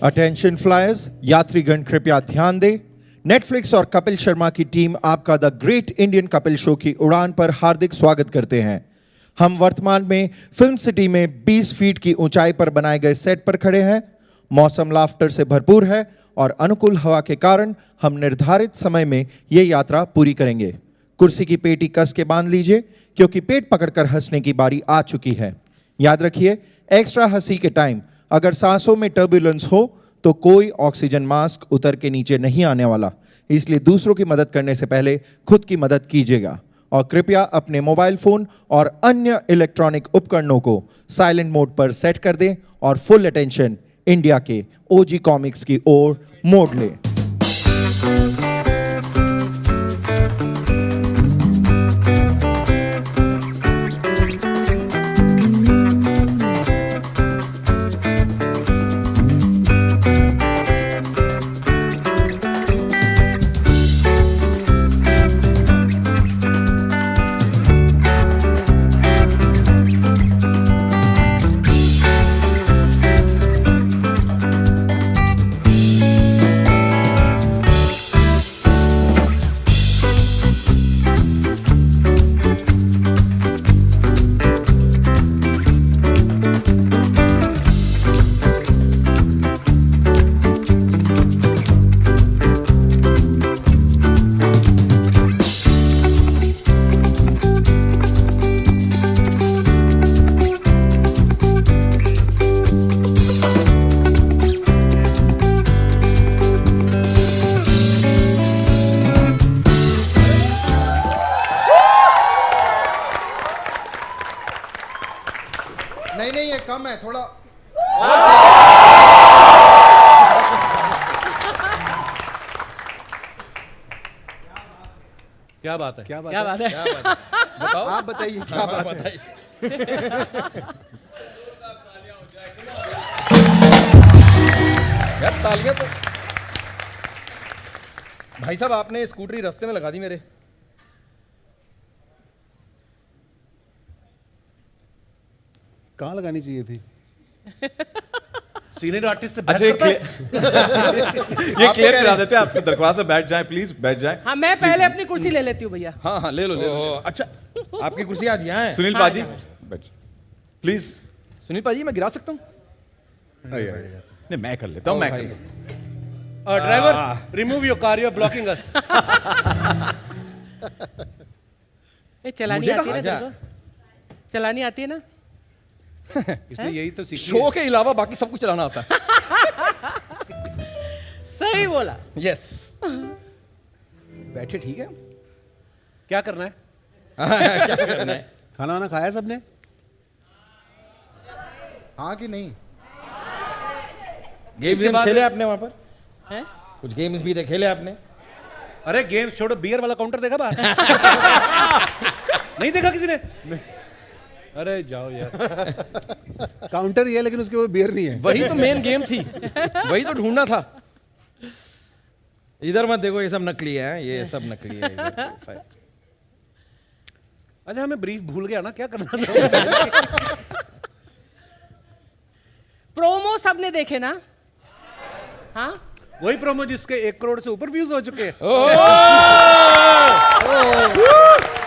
Attention flyers, यात्रीगण कृपया ध्यान दें। नेटफ्लिक्स और कपिल शर्मा की टीम आपका the great Indian Kapil show की उड़ान पर हार्दिक स्वागत करते हैं। हम वर्तमान में फिल्म सिटी में 20 फीट की ऊंचाई पर बनाए गए सेट पर खड़े हैं। मौसम लाफ्टर से भरपूर है और अनुकूल हवा के कारण हम निर्धारित समय में ये यात्रा पूरी करेंगे। कुर्सी की पेटी कस के बांध लीजिए क्योंकि पेट पकड़कर हंसने की बारी आ चुकी है। याद रखिए, एक्स्ट्रा हंसी के टाइम अगर सांसों में टर्बुलेंस हो तो कोई ऑक्सीजन मास्क उतर के नीचे नहीं आने वाला, इसलिए दूसरों की मदद करने से पहले खुद की मदद कीजिएगा और कृपया अपने मोबाइल फोन और अन्य इलेक्ट्रॉनिक उपकरणों को साइलेंट मोड पर सेट कर दें और फुल अटेंशन इंडिया के ओजी कॉमिक्स की ओर मोड़ लें। नहीं, ये कम है थोड़ा। क्या बात है? क्या बात है? बताओ, आप बताइए क्या बात है? यार तालियां तो भाई साहब, आपने स्कूटरी रास्ते में लगा दी मेरे। कहाँ लगानी चाहिए थी? सीनियर आर्टिस्ट से अच्छा ये क्लियर करा देते हैं। आपकी दरख्वास्त है, बैठ जाएं प्लीज, बैठ जाएं। हाँ, मैं पहले अपनी कुर्सी ले लेती हूँ भैया। हाँ ले लो। अच्छा, आपकी कुर्सी आज यहाँ है? सुनील हाँ, पाजी हाँ। बैठ प्लीज। सुनील पाजी, मैं गिरा सकता हूँ? नहीं, मैं कर लेता हूँ, मैं कर लेता हूँ। Driver, remove your car, you are blocking us. ये चलानी आती है ना तेरे को? चलानी आती है ना? इसने यही तो सीखी। शो के अलावा बाकी सब कुछ चलाना आता है। सही बोला। यस। बैठे, ठीक है। क्या करना है? क्या करना है? खाना वाना खाया सबने? हाँ कि नहीं? गेम्स खेले आपने वहां पर? हैं? कुछ गेम्स भी खेले आपने? अरे गेम्स छोड़ो, बियर वाला काउंटर देखा बाहर? नहीं देखा किसी ने? अरे जाओ यार। काउंटर ही है लेकिन उसके ऊपर बियर नहीं है। वही तो मेन गेम थी, वही तो ढूंढना था। इधर मत देखो, ये सब नकली है, ये सब नकली है। अच्छा, हमें ब्रीफ भूल गया ना, क्या करना था? प्रोमो सबने देखे ना? हाँ, वही प्रोमो जिसके 1 करोड़ से ऊपर व्यूज हो चुके हैं।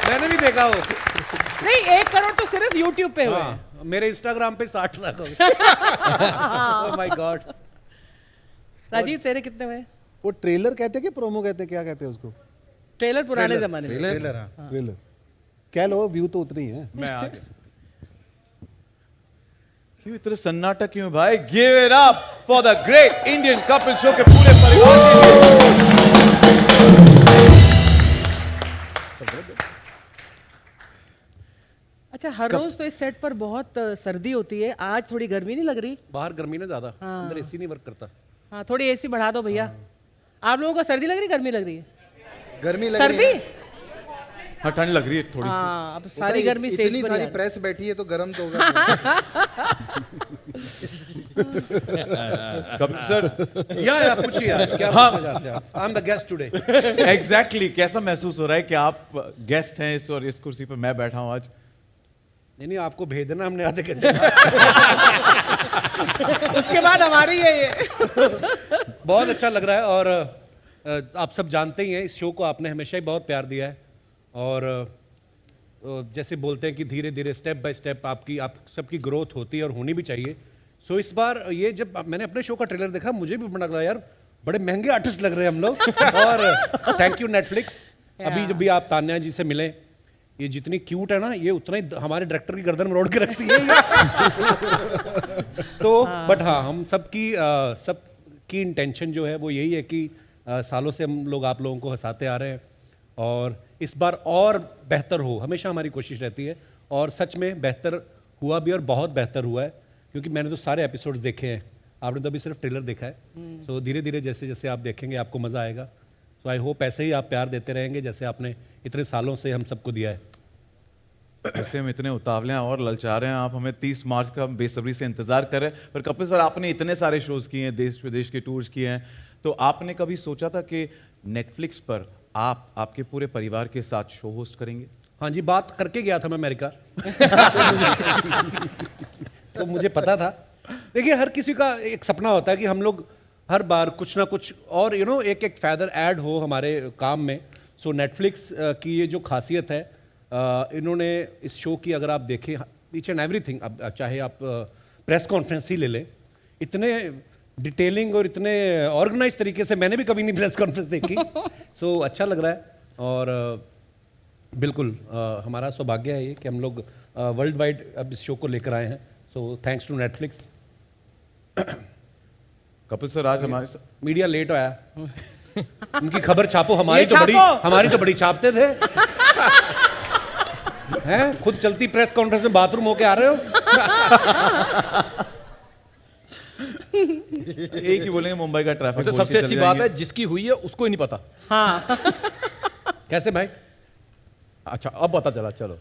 मैंने भी देखा वो। नहीं, 1 करोड़ तो सिर्फ YouTube पे हुए। हाँ, मेरे इंस्टाग्राम पे 60 लाख हो गए। Oh my God. राजीव, तेरे कितने हुए? वो ट्रेलर कहते कि प्रोमो कहते, क्या कहते हैं उसको? ट्रेलर पुराने जमाने में। ट्रेलर, हाँ ट्रेलर कह लो, व्यू तो उतनी है। मैं आ गया। क्यों इतना सन्नाटा क्यों भाई? Give it up for the great Indian Kapil show के पूरे परिवार के लिए। अच्छा, हर रोज तो इस सेट पर बहुत सर्दी होती है, आज थोड़ी गर्मी नहीं लग रही? बाहर गर्मी ना ज्यादा, हाँ। अंदर एसी नहीं वर्क करता। हाँ, थोड़ी एसी बढ़ा दो भैया। आप लोगों को सर्दी लग रही, गर्मी लग रही है? गर्मी लग सर्दी? रही है। हाँ, ठंड लग रही है थोड़ी सी। हाँ, अब सारी गर्मी स्टेज इतनी पर सारी ही आ प्रेस बैठी है तो गर्म तो होगा। कपिल सर, या पूछिए आज क्या पूछना चाहते हैं? I am the guest today. Exactly कैसा महसूस हो रहा है कि आप गेस्ट हैं इस और इस कुर्सी पर मैं बैठा हूं आज? नहीं आपको भेजना हमने आधे घंटे। उसके बाद हमारी है ये। बहुत अच्छा लग रहा है। और आप सब जानते ही हैं इस शो को आपने हमेशा ही बहुत प्यार दिया है। और जैसे बोलते हैं कि धीरे धीरे स्टेप बाय स्टेप आप सबकी ग्रोथ होती है और होनी भी चाहिए। सो इस बार ये जब मैंने अपने शो का ट्रेलर देखा मुझे भी बड़ा लगा यार बड़े महंगे आर्टिस्ट लग रहे हैं हम लोग। और थैंक यू नेटफ्लिक्स। अभी जब भी आप तान्या जी से मिले, ये जितनी क्यूट है ना ये उतना ही हमारे डायरेक्टर की गर्दन मरोड़ के रखती है। तो बट हाँ हम सबकी इंटेंशन जो है वो यही है कि सालों से हम लोग आप लोगों को हंसाते आ रहे हैं और इस बार और बेहतर हो, हमेशा हमारी कोशिश रहती है। और सच में बेहतर हुआ भी और बहुत बेहतर हुआ है क्योंकि मैंने तो सारे एपिसोड्स देखे हैं, आपने तो अभी सिर्फ ट्रेलर देखा है। सो धीरे धीरे जैसे जैसे आप देखेंगे आपको मज़ा आएगा। सो आई होप ऐसे ही आप प्यार देते रहेंगे जैसे आपने इतने सालों से हम सबको दिया है। ऐसे हम इतने उतावले हैं और ललचा रहे हैं, आप हमें 30 मार्च का बेसब्री से इंतजार कर रहे हैं। पर कपिल सर आपने इतने सारे शोज किए हैं, देश विदेश के टूर्स किए हैं, तो आपने कभी सोचा था कि नेटफ्लिक्स पर आप आपके पूरे परिवार के साथ शो होस्ट करेंगे? हाँ जी, बात करके गया था मैं अमेरिका। तो मुझे पता था। देखिए हर किसी का एक सपना होता है कि हम लोग हर बार कुछ ना कुछ और एक एक फैदर ऐड हो हमारे काम में। सो नेटफ्लिक्स की ये जो खासियत है, इन्होंने इस शो की अगर आप देखें ईच एंड एवरीथिंग, अब चाहे आप प्रेस कॉन्फ्रेंस ही ले लें, इतने डिटेलिंग और इतने ऑर्गेनाइज तरीके से मैंने भी कभी नहीं प्रेस कॉन्फ्रेंस देखी। सो अच्छा लग रहा है और बिल्कुल हमारा सौभाग्य है ये कि हम लोग वर्ल्ड वाइड अब इस शो को लेकर आए हैं। So thanks to Netflix. Kapil sir आज हमारे साथ मीडिया लेट आया, उनकी खबर छापो, हमारी ये तो बड़ी छापते थे। हैं खुद चलती प्रेस कॉन्फ्रेंस में बाथरूम होके आ रहे हो। एक ही बोलेंगे मुंबई का ट्रैफिक। तो सबसे अच्छी बात है जिसकी हुई है उसको ही नहीं पता। हाँ। कैसे भाई? अच्छा अब पता चला। चलो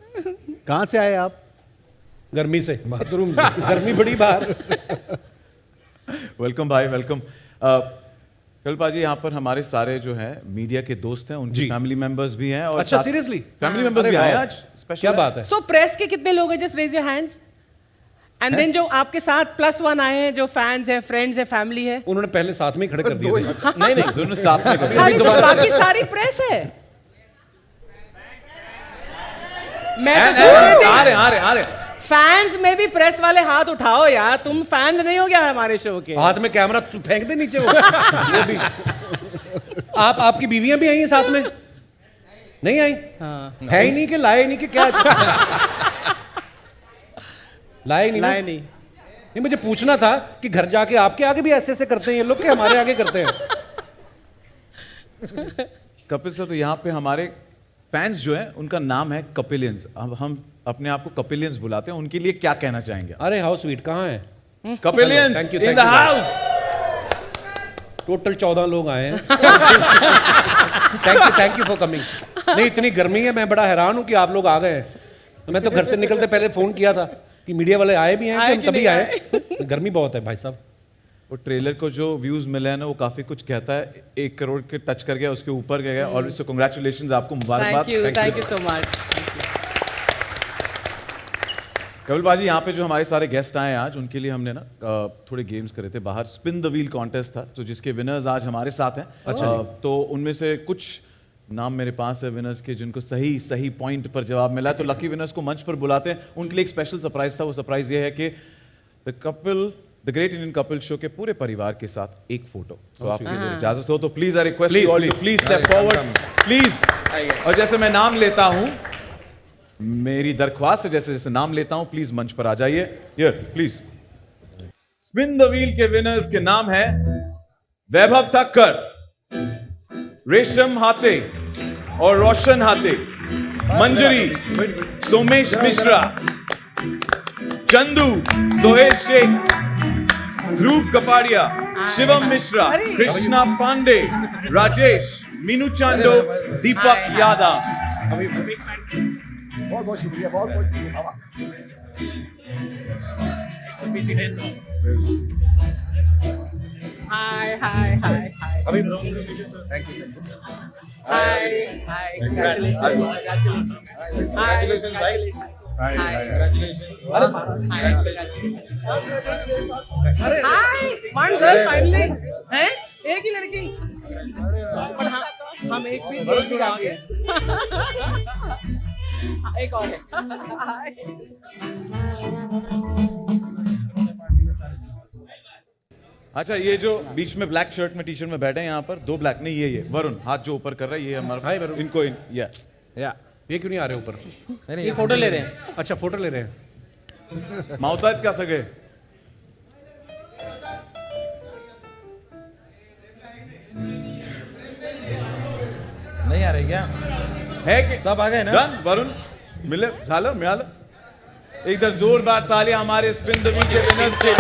कहाँ से आए आप? गर्मी से, बाथरूम से। गर्मी बड़ी बाहर। वेलकम भाई, वेलकम। कपिल पाजी यहाँ पर हमारे सारे जो है मीडिया के दोस्त हैं, उनकी जी। फैमिली मेंबर्स भी हैं और अच्छा सीरियसली फैमिली मेंबर्स भी आए आज। स्पेशल क्या बात है। सो प्रेस के कितने लोग हैं? Just raise your hands. And then जो आपके साथ +1 आए हैं, जो फैंस हैं, फ्रेंड्स हैं, फैमिली है। उन्होंने पहले साथ में ही खड़े कर दिए थे। नहीं नहीं, दोनों साथ में कर सारी तो बाकी सारी प्रेस है। मैं तो सोच रही थी आ रहे फैंस में भी प्रेस वाले हाथ उठाओ यार, तुम फैंस नहीं हो क्या हमारे शो के? हाथ में कैमरा तू फेंक दे नीचे वो। ये भी। आपकी बीवियां भी आई हैं साथ में? नहीं आई? हाँ। है ही नहीं कि लाए नहीं कि क्या? लाए नहीं ना? नहीं नहीं। नहीं मुझे पूछना था कि घर जाके आपके आगे भी ऐसे ऐसे करते हैं ये लोग कि हमारे आगे करते हैं? कपिल सर तो यहाँ पे हमारे फैंस जो है उनका नाम है कपिलियंस। अब हम अपने आप को कपिलियंस बुलाते हैं, उनके लिए क्या कहना चाहेंगे? अरे हाउ स्वीट, कहाँ है? कपिलियंस Thank you, in thank the you, house. Total 14 लोग आए हैं। Thank you for coming. नहीं इतनी गर्मी है, मैं बड़ा हैरान हूँ कि आप लोग आ गए हैं। तो मैं तो घर से निकलते पहले फोन किया था कि मीडिया वाले आए भी हैं कि आए हम कि तभी नहीं आए। गर्मी बहुत है भाई साहब। वो ट्रेलर को जो व्यूज मिले हैं ना वो काफी कुछ कहता है। 1 करोड़ के टच कर गया, उसके ऊपर गया और इससे कांग्रेचुलेशंस, आपको मुबारकबाद। Thank you so much. Kapil बाजी यहाँ पे जो हमारे सारे गेस्ट आए हैं आज, उनके लिए हमने ना थोड़े गेम्स करे थे बाहर। स्पिन द व्हील कॉन्टेस्ट था, तो जिसके विनर्स आज हमारे साथ हैं। अच्छा तो उनमें से कुछ नाम मेरे पास है विनर्स के जिनको सही पॉइंट पर जवाब मिला है, तो लकी विनर्स को मंच पर बुलाते हैं। उनके लिए एक स्पेशल सरप्राइज था। वो सरप्राइज ये है कि the great Indian Kapil show के पूरे परिवार के साथ एक फोटो। तो आपकी अगर इजाजत हो तो please I request you all to please step forward please. और जैसे मैं नाम लेता हूं, मेरी दरख्वास्त है जैसे जैसे नाम लेता हूं प्लीज मंच पर आ जाइए। Here please. Spin the wheel के विनर्स के नाम है वैभव ठक्कर, रेशम हाथे और रोशन हाथे, मंजरी, सोमेश मिश्रा, चंदू, सोहेल शेख, ध्रुव कपाड़िया, शिवम मिश्रा, कृष्णा पांडे, राजेश, मीनू चांडो, दीपक यादव। बहुत बहुत शुक्रिया, बहुत बहुत शुक्रिया। हाय हाय हाय हाय हाय हाय, congratulations, congratulations, congratulations. हाय वन गर्ल फाइनली है, एक ही लड़की। पर हाँ, हम एक भी काफी है। एक और है। हाय। अच्छा, ये जो बीच में ब्लैक शर्ट में टी शर्ट में बैठे हैं यहाँ पर, दो ब्लैक नहीं, ये वरुण हाथ जो ऊपर कर रहा है, ये हमारा हाय वरुण। इनको या ये क्यों नहीं आ रहे ऊपर? ये फोटो ले रहे हैं। अच्छा, फोटो ले रहे हैं। माउताद का सगे नहीं आ रही क्या? है कि सब आ गए ना? डन वरुण मिले झालं मिळालं एकदा जोरदार तालियां हमारे स्पिन द वीक के विनर्स के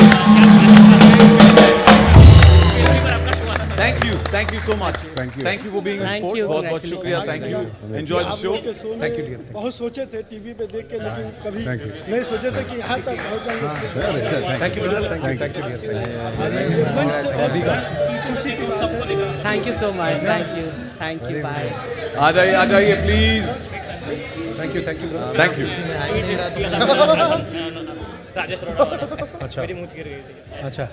thank you so much thank you for being in Thank sport you, बहुत बहुत शुक्रिया thank you enjoy the show thank you dear. बहुत सोचे थे टीवी पे देख के, लेकिन कभी नहीं सोचे थे कि यहाँ तक पहुँच जाएंगे। Thank you brother, thank you dear. मंच से खुशी की बात है। Thank you so much, thank you, bye. आ जाइए please thank you brother. Thank you अच्छा,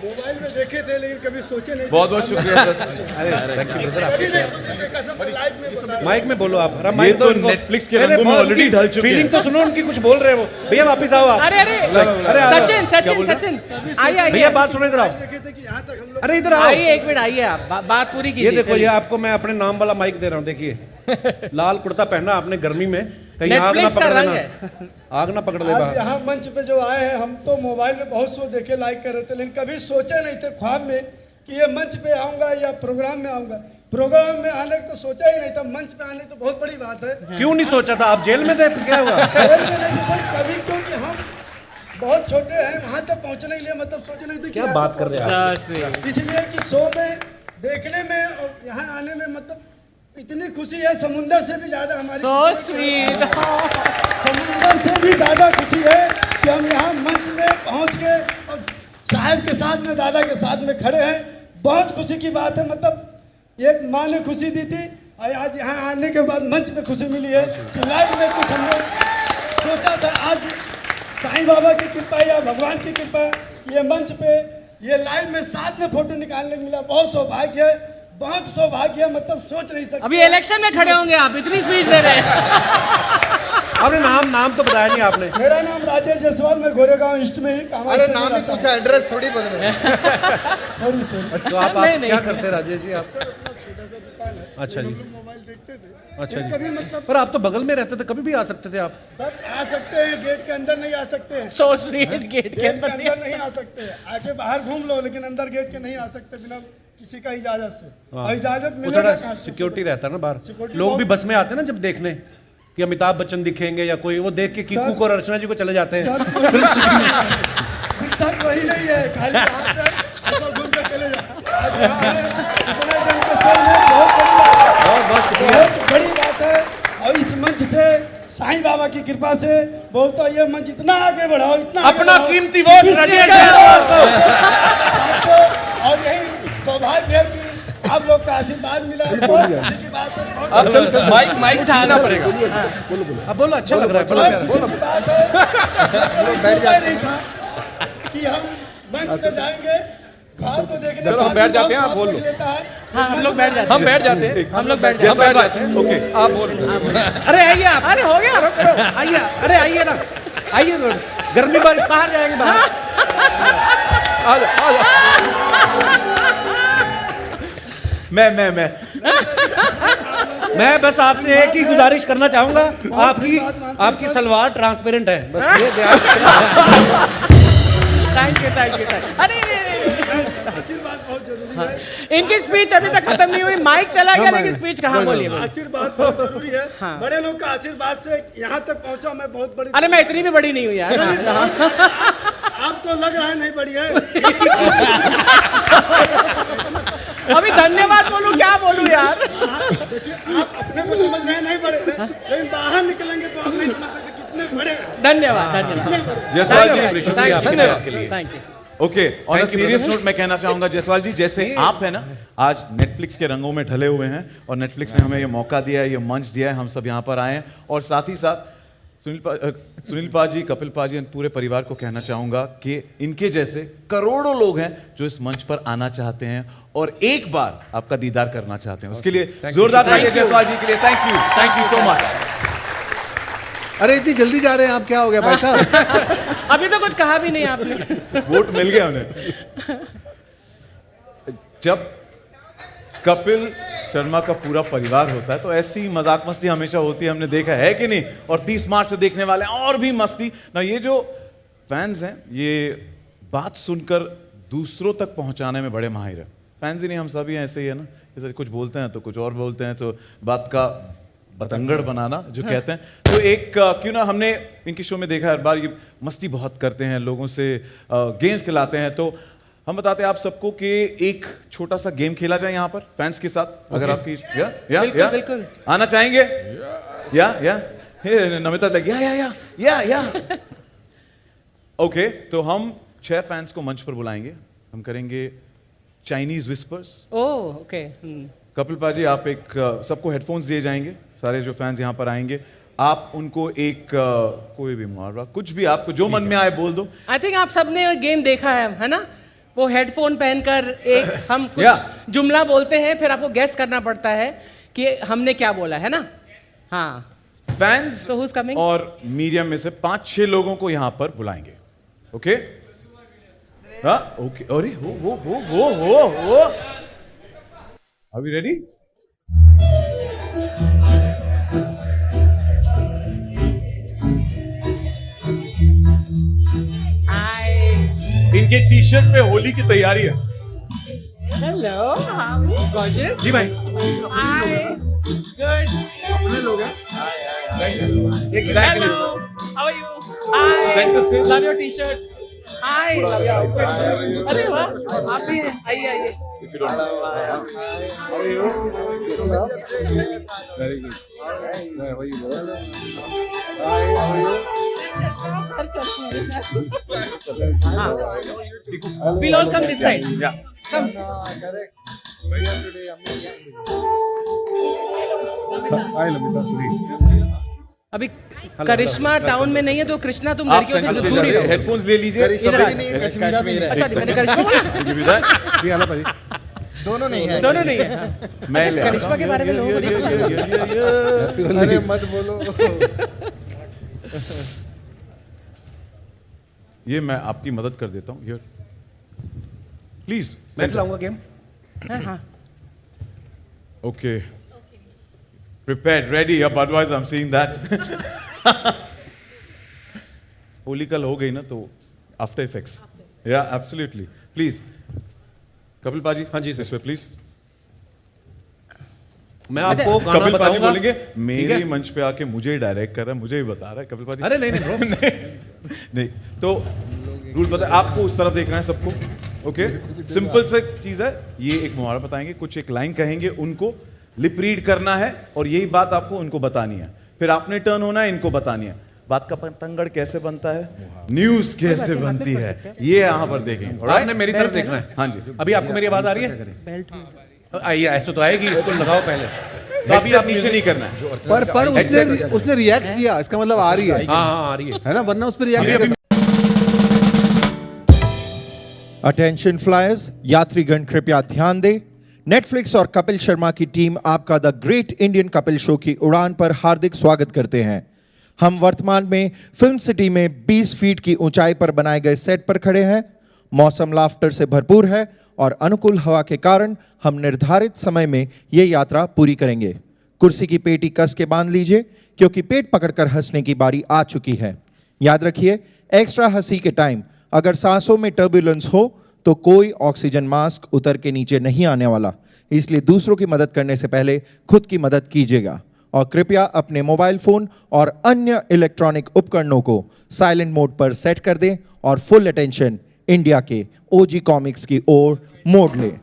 मोबाइल में देखे थे लेकिन कभी सोचे नहीं थे। बहुत बहुत शुक्रिया सर थैंक यू ब्रदर। कभी नहीं सोचे थे, कसम से लाइव में बता रहा माइक में बोलो आप। अरे ये माइक तो इनको- Netflix के अरे रंगों में बहुत already उनकी ढल चुके फीलिंग हैं। तो सुनो उनकी, कुछ बोल रहे हो भैया। वापस आओ आप। अरे सचिन आइए भैया बात सुनो, इधर आओ। देखे थे कि यहाँ तक हम लोग अरे इधर आओ। आइए, एक मिनट आइए, आप बात पूरी ये कीजिए। देखो, ये आपको मैं अपने नाम वाला माइक दे रहा हूँ। देखिए लाल कुर्ता पहना आपने गर्मी में, कहीं आग ना Netflix का पकड़ रंग लेना, आग ना पकड़ ले आज बाहर। यहाँ मंच पे जो आए हैं, हम तो मोबाइल में बहुत शो देखे, लाइक कर रहे थे, लेकिन कभी सोचे नहीं थे ख्वाब में कि ये मंच पे आऊंगा या प्रोग्राम में आऊंगा। प्रोग्राम में आने को तो सोचा ही नहीं था, मंच पे आने तो बहुत बड़ी बात है। क्यों नहीं सोचा था? आप जेल में थे, क्या हुआ? खेल में नहीं सर, कभी, क्योंकि हम बहुत छोटे हैं, वहाँ तक पहुँचने के लिए मतलब सोच नहीं थे कि क्या यहाँ बात तक कर रहे हैं आप? इसलिए कि शो में देखने में और यहाँ आने में मतलब इतनी खुशी है, समुंदर से भी ज्यादा हमारी सो स्वीट। समुंदर से भी ज्यादा खुशी है कि हम यहाँ मंच में पहुँच के और साहब के साथ में, दादा के साथ में खड़े हैं। बहुत खुशी की बात है। मतलब एक माँ ने खुशी दी थी और आज यहाँ आने के बाद मंच पे खुशी मिली है कि लाइव में कुछ हम लोग सोचा था। आज साईं बाबा की कृपा या भगवान की कृपा, ये मंच पे ये लाइव में साथ में फोटो निकालने को मिला, बहुत सौभाग्य है, बहुत सौभाग्य है। मतलब सोच नहीं सकते। अभी इलेक्शन में खड़े होंगे आप, इतनी स्पीच दे रहे हैं। आपने नाम तो बताया नहीं आपने। मेरा नाम राजेश जायसवाल, मैं गोरेगांव ईस्ट में ही काम। अरे नाम ही पूछा, एड्रेस थोड़ी बदले। सॉरी। तो आप नहीं, नहीं। क्या करते राजेश जी? आप छोटा सा दुकान है, अच्छा जी। मोबाइल देखते थे। अच्छा जी। कभी मतलब पर आप तो बगल में रहते थे, कभी भी आ सकते थे आप। सर आ सकते हैं, गेट के अंदर नहीं आ सकते हैं। सो स्वीट, गेट के गेट के अंदर अंदर नहीं आ सकते हैं। आके बाहर घूम लो, लेकिन अंदर गेट के नहीं आ सकते बिना किसी का इजाजत से। और इजाजत वो मिलेगा थोड़ा कहाँ से? सिक्योरिटी रहता है ना बाहर। Security लोग भी बहुत- बस में आते हैं ना जब देखने कि अमिताभ बच्चन दिखेंगे या कोई, वो देख के कीकू को और अर्चना जी को चले जाते हैं। सर दिक्कत वही नहीं है, खाली यहाँ से ऐसा घूम के चले जाओ। आज यहाँ है, इतने जन के शो में बहुत बड़ी बात है। बहुत शुक्रिया। बहुत बड़ी बात है। और इस मंच से साईं बाबा की कृपा से बहुत, ये मंच इतना आगे बढ़ाओ, इतना आगे अपना बढ़ाओ। कीमती वोट राजेश जायसवाल को। आपको और यही सौभाग्य है कि आप लोग का आशीर्वाद मिला, बहुत खुशी की बात है। बहुत अब चल माइक छीनना पड़ेगा अब बोलो, अच्छा लग रहा है। बहुत खुशी की बात है। कभी सोचा नहीं था कि हम मंच पे जाएंगे। ख्वाब तो देखने चलो, हम बैठ जाते हैं, आप बोल लो। हाँ, हम लोग बैठ जाते हैं। हम बैठ जाते हैं हम लोग बैठ जाते हैं। ओके आप बोल अरे आइए आप, अरे हो गया। आइए। अरे आइए ना, आइए। गर्मी बार कहाँ जाएंगे बाहर? मैं बस आपसे एक ही गुजारिश करना चाहूंगा, आपकी सलवार ट्रांसपेरेंट है, बस ये ध्यान थैंक यू। अरे आशीर्वाद बहुत जरूरी है। इनकी स्पीच अभी तक खत्म नहीं हुई, माइक चला गया लेकिन स्पीच कहाँ बोली? आशीर्वाद बहुत जरूरी है। बड़े लोग का आशीर्वाद से यहाँ तक पहुँचा मैं, बहुत बड़ी। अरे मैं इतनी भी बड़ी नहीं हुई यार। आप तो लग रहा है नहीं बड़ी है। अभी धन्यवाद बोलूं, क्या बोलूं यार? देखिए, आप अपने को समझ रहे हैं नहीं बड़े हैं, लेकिन बाहर निकलेंगे तो आप नहीं समझ सकते कितने बड़े हैं। धन्यवाद। जयसवाल जी शुक्रिया आपके लिए। Thank you. Okay, on a serious note मैं कहना चाहूंगा जयसवाल जी, जैसे आप है ना आज नेटफ्लिक्स के रंगों में ढले हुए हैं और नेटफ्लिक्स ने हमें ये मौका दिया है, ये मंच दिया है, हम सब यहाँ पर आए हैं और साथ ही साथ सुनील पाजी, कपिल पाजी और पूरे परिवार को कहना चाहूंगा कि इनके जैसे करोड़ों लोग हैं जो इस मंच पर आना चाहते हैं और एक बार आपका दीदार करना चाहते हैं। उसके लिए जोरदार तालियां जयसवाल जी के लिए। Thank you so much. अरे इतनी जल्दी जा रहे हैं आप, क्या हो गया भाई साहब? अभी तो कुछ कहा भी नहीं आपने। वोट मिल गया उन्हें। जब कपिल शर्मा का पूरा परिवार होता है तो ऐसी मजाक मस्ती हमेशा होती है, हमने देखा है कि नहीं? और 30 मार्च से देखने वाले हैं और भी मस्ती ना। ये जो फैंस हैं ये बात सुनकर दूसरों तक पहुंचाने में बड़े माहिर हैं। फैंस ही नहीं, हम सभी ऐसे ही है ना, जैसे कुछ बोलते हैं तो कुछ और बोलते हैं, तो बात का बतंगड़ बनाना जो कहते हैं। तो एक क्यों ना, हमने इनके शो में देखा हर बार ये मस्ती बहुत करते हैं, लोगों से गेम्स खिलाते हैं। तो हम बताते हैं आप सबको कि एक छोटा सा गेम खेला जाए यहाँ पर फैंस के साथ। अगर आपकी बिल्कुल। आना चाहेंगे? नमिता लगी या ओके। तो हम 6 फैंस को मंच पर बुलाएंगे। हम करेंगे Chinese whispers. Oh okay. Kapil पाजी आप एक सबको हेडफोन्स दिए जाएंगे, सारे जो फैंस यहाँ पर आएंगे आप उनको एक कोई भी मुहावरा, कुछ भी आपको जो मन में आए बोल दो। आई थिंक आप सबने गेम देखा है ना? वो हेडफोन पहनकर एक हम कुछ जुमला बोलते हैं, फिर आपको गेस करना पड़ता है कि हमने क्या बोला है ना। हाँ, फैंस So who's coming? और मीडियम में से 5-6 लोगों को यहाँ पर बुलाएंगे। ओके हाँ ओके। अरे हो अभी रेडी? इनके टी शर्ट पे होली की तैयारी है। हेलो, गॉर्जियस जी भाई। Hi, good. अपने लोग हैं। Hello, how are you? Hi, Center stage. Love your T-shirt. Hi, love your outfit. अरे वाह, आप भी हैं। आइए आइए। We'll all come this side. Yeah. Come. अभी करिश्मा टाउन में नहीं है तो कृष्णा तुम आप लड़कियों सेंटर से स्टेज दूर ही रहो। हेडफोन्स ले लीजिए। इधर आ जाओ। अच्छा मैंने करिश्मा बोला? दोनों नहीं है। दोनों नहीं है। हाँ। मैं ले करिश्मा के बारे में लोगों को नहीं अरे मत बोलो। ये मैं आपकी मदद कर देता हूँ। प्लीज मैं खिलाऊंगा गेम। हाँ। Okay prepared, ready, otherwise I'm seeing that. Holi कल हो गई ना तो आफ्टर इफेक्ट्स। या एब्सोल्युटली। प्लीज कपिल पाजी। हाँ जी इस पे प्लीज। मैं आपको गाना कपिल पाजी बताऊंगा। बोलेंगे मेरे है? मंच पे आके मुझे ही डायरेक्ट कर रहा है, मुझे ही बता रहा है कपिल पाजी। अरे नहीं ब्रो। नहीं तो रूल पता है आपको, उस तरफ देखना है सबको। ओके सिंपल सा चीज है, ये एक मुहावरा बताएंगे, कुछ एक लाइन कहेंगे, उनको लिप रीड करना है और यही बात आपको उनको बतानी है। फिर आपने टर्न होना है, इनको बतानी है बात का पतंगड़ कैसे बनता है, न्यूज कैसे बनती है, ये यहाँ पर देखेंगे। आपने मेरी तरफ देखना है। हाँ जी। अभी आपको मेरी आवाज आ रही है? आइए, ऐसे तो आएगी, इसको लगाओ पहले। तो अभी आप नीचे नहीं करना है। पर उसने रिएक्ट किया, इसका मतलब आ रही है। हाँ आ रही है। है ना, वरना उस पर रिएक्ट नहीं करता। अटेंशन फ्लायर्स, यात्रीगण कृपया ध्यान दें। नेटफ्लिक्स और कपिल शर्मा की टीम आपका the great Indian Kapil show की उड़ान पर हार्दिक स्वागत करते हैं। हम वर्तमान में फिल्म सिटी में 20 फीट की ऊंचाई पर बनाए गए सेट पर खड़े हैं। मौसम लाफ्टर से भरपूर है और अनुकूल हवा के कारण हम निर्धारित समय में ये यात्रा पूरी करेंगे। कुर्सी की पेटी कस के बांध लीजिए क्योंकि पेट पकड़कर हंसने की बारी आ चुकी है। याद रखिए, एक्स्ट्रा हंसी के टाइम अगर सांसों में टर्बुलेंस हो तो कोई ऑक्सीजन मास्क उतर के नीचे नहीं आने वाला, इसलिए दूसरों की मदद करने से पहले खुद की मदद कीजिएगा। और कृपया अपने मोबाइल फोन और अन्य इलेक्ट्रॉनिक उपकरणों को साइलेंट मोड पर सेट कर दें और फुल अटेंशन इंडिया के ओजी कॉमिक्स की ओर मोड़ लें।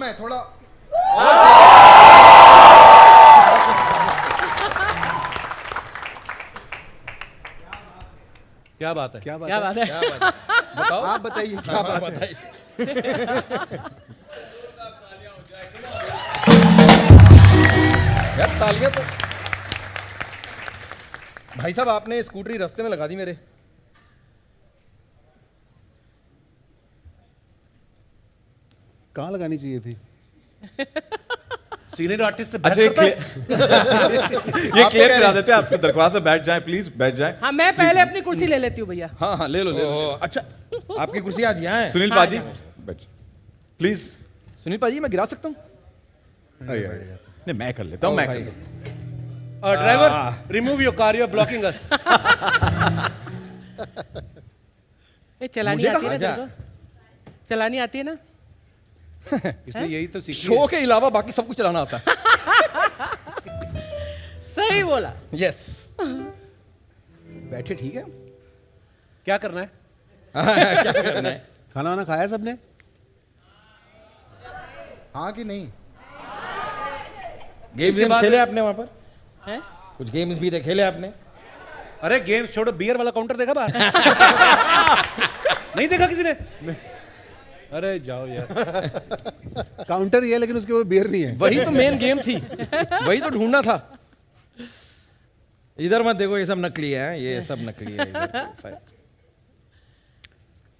काम है थोड़ा। क्या बात है? क्या बात क्या है? बात है? क्या बात है? बताओ, आप बताइए क्या बात है? यार तालियां तो भाई साहब आपने स्कूटरी रास्ते में लगा दी मेरे। कहाँ लगानी चाहिए थी? सीनियर आर्टिस्ट से अच्छा बहस करता है? ये क्लियर करा देते हैं, आपसे दरख्वास्त है, बैठ जाएं प्लीज, बैठ जाएं। हाँ मैं पहले अपनी कुर्सी ले लेती हूँ भैया। हाँ हाँ ले लो ले लो। अच्छा, आपकी कुर्सी आज यहाँ है? सुनील हाँ, पाजी हाँ। बैठ प्लीज। सुनील पाजी मैं गिरा सकता हूँ? नहीं मैं कर लेता हूँ, मैं कर लेता हूँ। Driver remove your car, you are blocking us. ये चलानी आती है ना तेरे को? चलानी आती है ना? इसने यही तो सीखी शो के अलावा बाकी सब कुछ चलाना आता है। सही बोला। यस बैठे ठीक है। क्या करना है? खाना वाना खाया सबने? हाँ कि नहीं? गेम्स इसके बाद- खेले आपने वहां पर? हैं? कुछ गेम्स भी थे खेले आपने? अरे गेम्स छोड़ो, बियर वाला काउंटर देखा बाहर? नहीं देखा किसी ने? अरे जाओ यार। काउंटर ये है लेकिन उसके ऊपर बियर नहीं है। वही तो मेन गेम थी, वही तो ढूंढना था। इधर मत देखो, ये सब नकली है, ये सब नकली है इधर।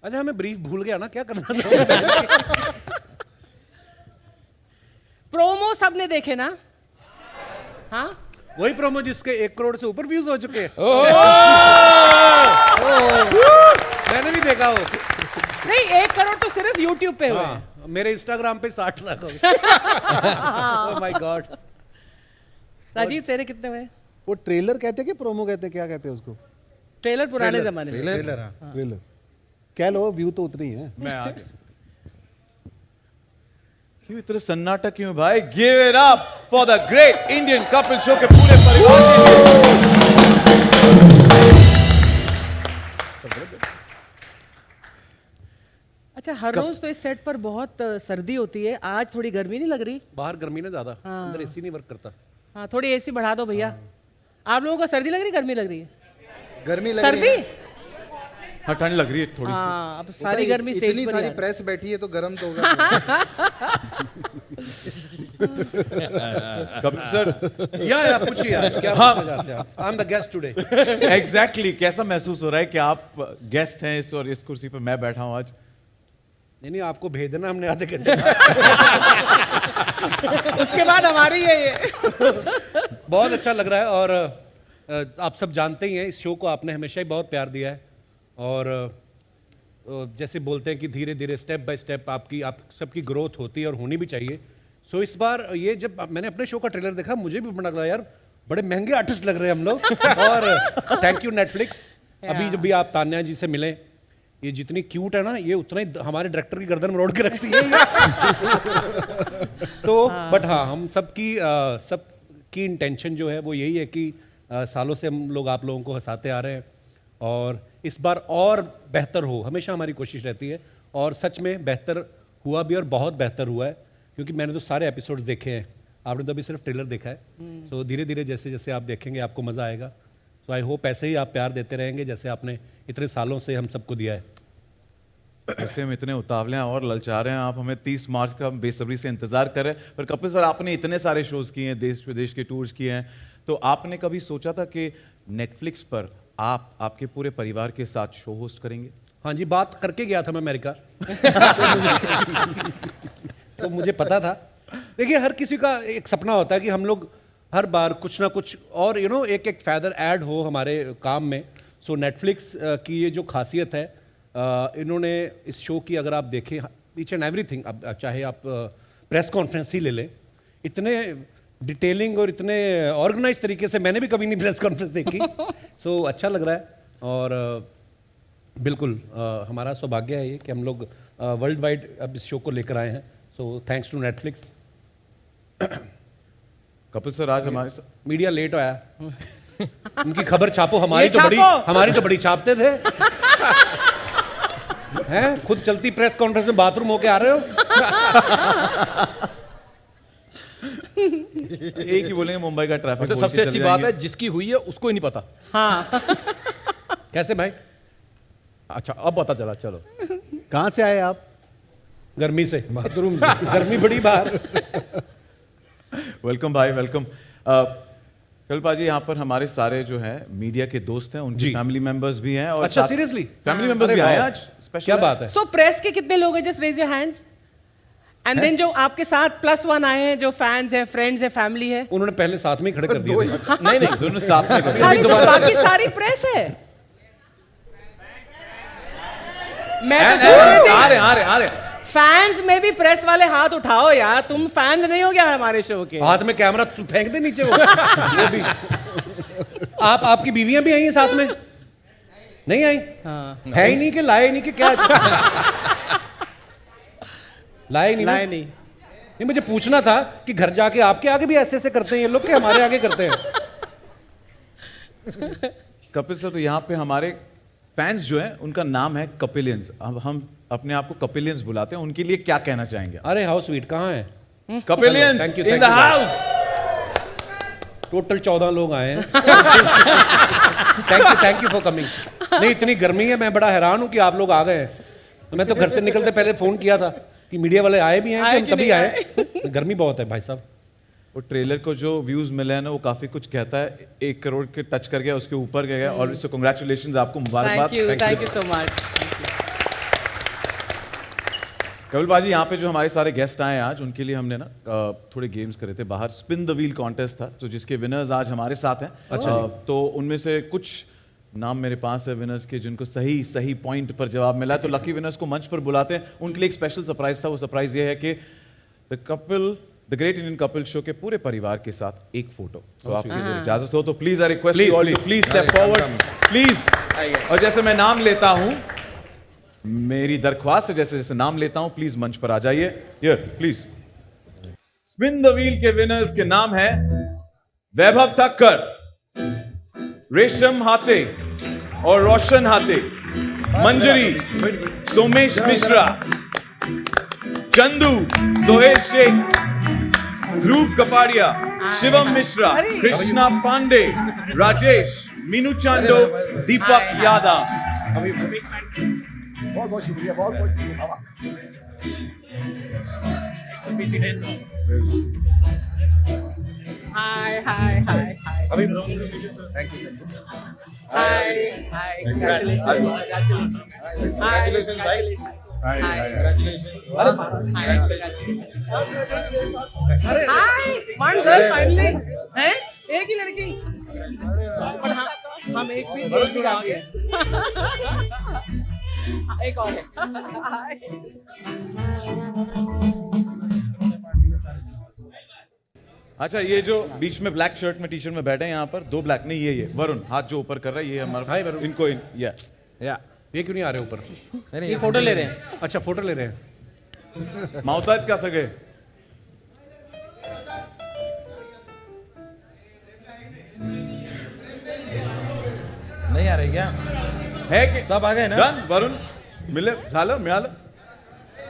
अच्छा हमें ब्रीफ भूल गया ना, क्या करना था? प्रोमो सबने देखे ना? हाँ वही प्रोमो जिसके 1 करोड़ से ऊपर व्यूज हो चुके हैं। मैंने भी देखा वो। नहीं, 1 करोड़ तो सिर्फ YouTube पे हुए हैं। हाँ, मेरे इंस्टाग्राम पे 60 लाख हो गए। Oh my God. राजीव तेरे कितने हुए? वो ट्रेलर कहते हैं कि प्रोमो कहते हैं, क्या कहते हैं उसको? ट्रेलर पुराने जमाने में। ट्रेलर, हाँ। ट्रेलर कह लो, व्यू तो उतनी है। मैं आ गया। क्यों इतना सन्नाटा क्यों भाई? Give it up for the great Indian couple show के पूरे परिवार के लिए। अच्छा हर रोज तो इस सेट पर बहुत सर्दी होती है, आज थोड़ी गर्मी नहीं लग रही? बाहर गर्मी ना ज्यादा, अंदर एसी नहीं वर्क करता। हाँ थोड़ी एसी बढ़ा दो भैया। आप लोगों को सर्दी लग रही, गर्मी लग रही है? गर्मी लग रही सर्दी? है। हाँ ठंड लग रही है थोड़ी सी। हाँ अब सारी गर्मी स्टेज इतनी पर सारी ही आ रही प्रेस बैठी है तो गर्म तो होगा। कपिल सर या पूछिए आज क्या पूछना चाहते हैं आप? I am the guest today. Exactly कैसा महसूस हो रहा है कि आप गेस्ट हैं इस और इस कुर्सी पर मैं बैठा हूं आज? नहीं नहीं, आपको भेज देना हमने आधे घंटे। उसके बाद हमारी है ये। बहुत अच्छा लग रहा है और आप सब जानते ही हैं इस शो को आपने हमेशा ही बहुत प्यार दिया है और जैसे बोलते हैं कि धीरे धीरे स्टेप बाय स्टेप आप सबकी ग्रोथ होती है और होनी भी चाहिए। सो इस बार ये जब मैंने अपने शो का ट्रेलर देखा मुझे भी बड़ा लगा यार बड़े महंगे आर्टिस्ट लग रहे हैं हम लोग। और थैंक यू नेटफ्लिक्स। अभी जब भी आप तान्या जी से मिले, ये जितनी क्यूट है ना ये उतना ही हमारे डायरेक्टर की गर्दन मरोड़ के रखती है। तो बट हाँ हम सबकी इंटेंशन जो है वो यही है कि सालों से हम लोग आप लोगों को हंसाते आ रहे हैं और इस बार और बेहतर हो, हमेशा हमारी कोशिश रहती है और सच में बेहतर हुआ भी और बहुत बेहतर हुआ है क्योंकि मैंने तो सारे एपिसोड्स देखे हैं, आपने तो अभी सिर्फ ट्रेलर देखा है। सो धीरे धीरे जैसे जैसे आप देखेंगे आपको मज़ा आएगा। सो आई होप ऐसे ही आप प्यार देते रहेंगे जैसे आपने इतने सालों से हम सबको दिया है। वैसे हम इतने उतावले हैं और ललचा रहे हैं, आप हमें 30 मार्च का बेसब्री से इंतजार कर रहे हैं। पर कपिल सर आपने इतने सारे शोज किए हैं, देश विदेश के टूर्स किए हैं, तो आपने कभी सोचा था कि नेटफ्लिक्स पर आप आपके पूरे परिवार के साथ शो होस्ट करेंगे? हाँ जी, बात करके गया था मैं अमेरिका। तो मुझे पता था। देखिए हर किसी का एक सपना होता है कि हम लोग हर बार कुछ ना कुछ और एक एक फैदर ऐड हो हमारे काम में। सो नेटफ्लिक्स की ये जो खासियत है, इन्होंने इस शो की अगर आप देखें ईच एंड एवरीथिंग, अब चाहे आप प्रेस कॉन्फ्रेंस ही ले लें, इतने डिटेलिंग और इतने ऑर्गेनाइज तरीके से मैंने भी कभी नहीं प्रेस कॉन्फ्रेंस देखी। सो अच्छा लग रहा है और बिल्कुल हमारा सौभाग्य है ये कि हम लोग वर्ल्ड वाइड अब इस शो को लेकर आए हैं। So thanks to Netflix. Kapil sir आज हमारे साथ मीडिया लेट आया, उनकी खबर छापो, हमारी ये तो छापो। बड़ी छापते थे। हैं खुद चलती प्रेस कॉन्फ्रेंस में बाथरूम होके आ रहे हो? एक ही बोलेंगे मुंबई का ट्रैफिक तो सबसे अच्छी बात है जिसकी हुई है उसको ही नहीं पता। हाँ कैसे भाई? अच्छा अब पता चला, चलो। कहाँ से आए आप? गर्मी से, बाथरूम से। गर्मी बड़ी बाहर। वेलकम भाई, वेलकम। कल पाजी यहाँ पर हमारे सारे जो हैं मीडिया के दोस्त हैं, उनकी फैमिली मेंबर्स भी हैं और अच्छा, seriously? फैमिली मेंबर्स अरे भी आए वाह। आज स्पेशल। क्या बात है? सो प्रेस के कितने लोग हैं? Just raise your hands. And then जो आपके साथ +1 आए हैं, जो फैंस हैं, फ्रेंड्स हैं, फैमिली है। उन्होंने पहले साथ में ही खड़े कर दिए थे। नहीं नहीं, दोनों साथ में करते हैं। खाली तो बाकी सारी प्रेस है। मैं तो सोच रही थी आ रहे फैंस में भी प्रेस वाले हाथ उठाओ यार, तुम फैंस नहीं हो क्या हमारे शो के? हाथ में कैमरा तू फेंक दे नीचे वो भी। आपकी बीवियां भी आई हैं साथ में? नहीं आई? हाँ। है ही नहीं कि लाए नहीं कि क्या? लाए नहीं ना? नहीं नहीं नहीं, मुझे पूछना था कि घर जाके आपके आगे भी ऐसे ऐसे करते हैं ये लोग, के हमारे आगे करते हैं? कपिल सर, तो यहाँ पे हमारे फैंस जो हैं उनका नाम है कपिलियंस। अब हम अपने आप को कपिलियंस बुलाते हैं, उनके लिए क्या कहना चाहेंगे? अरे हाउ स्वीट, कहाँ है? कपिलियंस Thank you, in thank the you, house. Total 14 लोग आए हैं। Thank you for coming. नहीं, इतनी गर्मी है, मैं बड़ा हैरान हूं कि आप लोग आ गए हैं। तो मैं तो घर से निकलते पहले फोन किया था कि मीडिया वाले आए भी हैं कि आए हम कि तभी नहीं आए। गर्मी बहुत है भाई साहब। वो ट्रेलर को जो व्यूज मिले हैं ना, वो काफी कुछ कहता है। 1 करोड़ के टच कर गया, उसके ऊपर गया और इससे कांग्रेचुलेशंस, आपको मुबारकबाद। Thank you so much. Kapil बाजी, यहाँ पे जो हमारे सारे गेस्ट आए हैं आज, उनके लिए हमने ना थोड़े गेम्स करे थे बाहर। स्पिन द व्हील कॉन्टेस्ट था, तो जिसके विनर्स आज हमारे साथ हैं। अच्छा। तो उनमें से कुछ नाम मेरे पास है विनर्स के, जिनको सही पॉइंट पर जवाब मिला है। तो लकी विनर्स को मंच पर बुलाते हैं। उनके लिए एक स्पेशल सरप्राइज था। वो सरप्राइज ये है कि the great Indian Kapil show के पूरे परिवार के साथ एक फोटो। तो आपकी अगर इजाजत हो तो please I request you all to please step forward please. और जैसे मैं नाम लेता हूं, मेरी दरख्वास्त है, जैसे जैसे नाम लेता हूं प्लीज मंच पर आ जाइए। Here please. Spin the wheel के विनर्स के नाम है वैभव ठक्कर, रेशम हाथे और रोशन हाथे, मंजरी, सोमेश मिश्रा, चंदू, सोहेल शेख, ध्रुव कपाड़िया, शिवम मिश्रा, कृष्णा पांडे, राजेश, मीनू चांडो, दीपक यादव। बहुत बहुत शुक्रिया, बहुत बहुत शुक्रिया। Hi thank you. Congratulations भाई। हाय वन गर्ल फाइनली हैं, एक ही लड़की। पर हाँ, हम एक भी काफी है। एक और है। हाय। अच्छा, ये जो बीच में ब्लैक शर्ट में टी शर्ट में बैठे हैं यहाँ पर, 2 ब्लैक नहीं, ये वरुण हाथ जो ऊपर कर रहा है, ये हमारा। हाय वरुण। इनको या ये क्यों नहीं आ रहे ऊपर? ये फोटो ले रहे हैं। अच्छा, फोटो ले रहे हैं। माउताज का सगे। नहीं आ रही क्या? है कि सब आ गए ना? डन वरुण, मिले झालं मिळालं।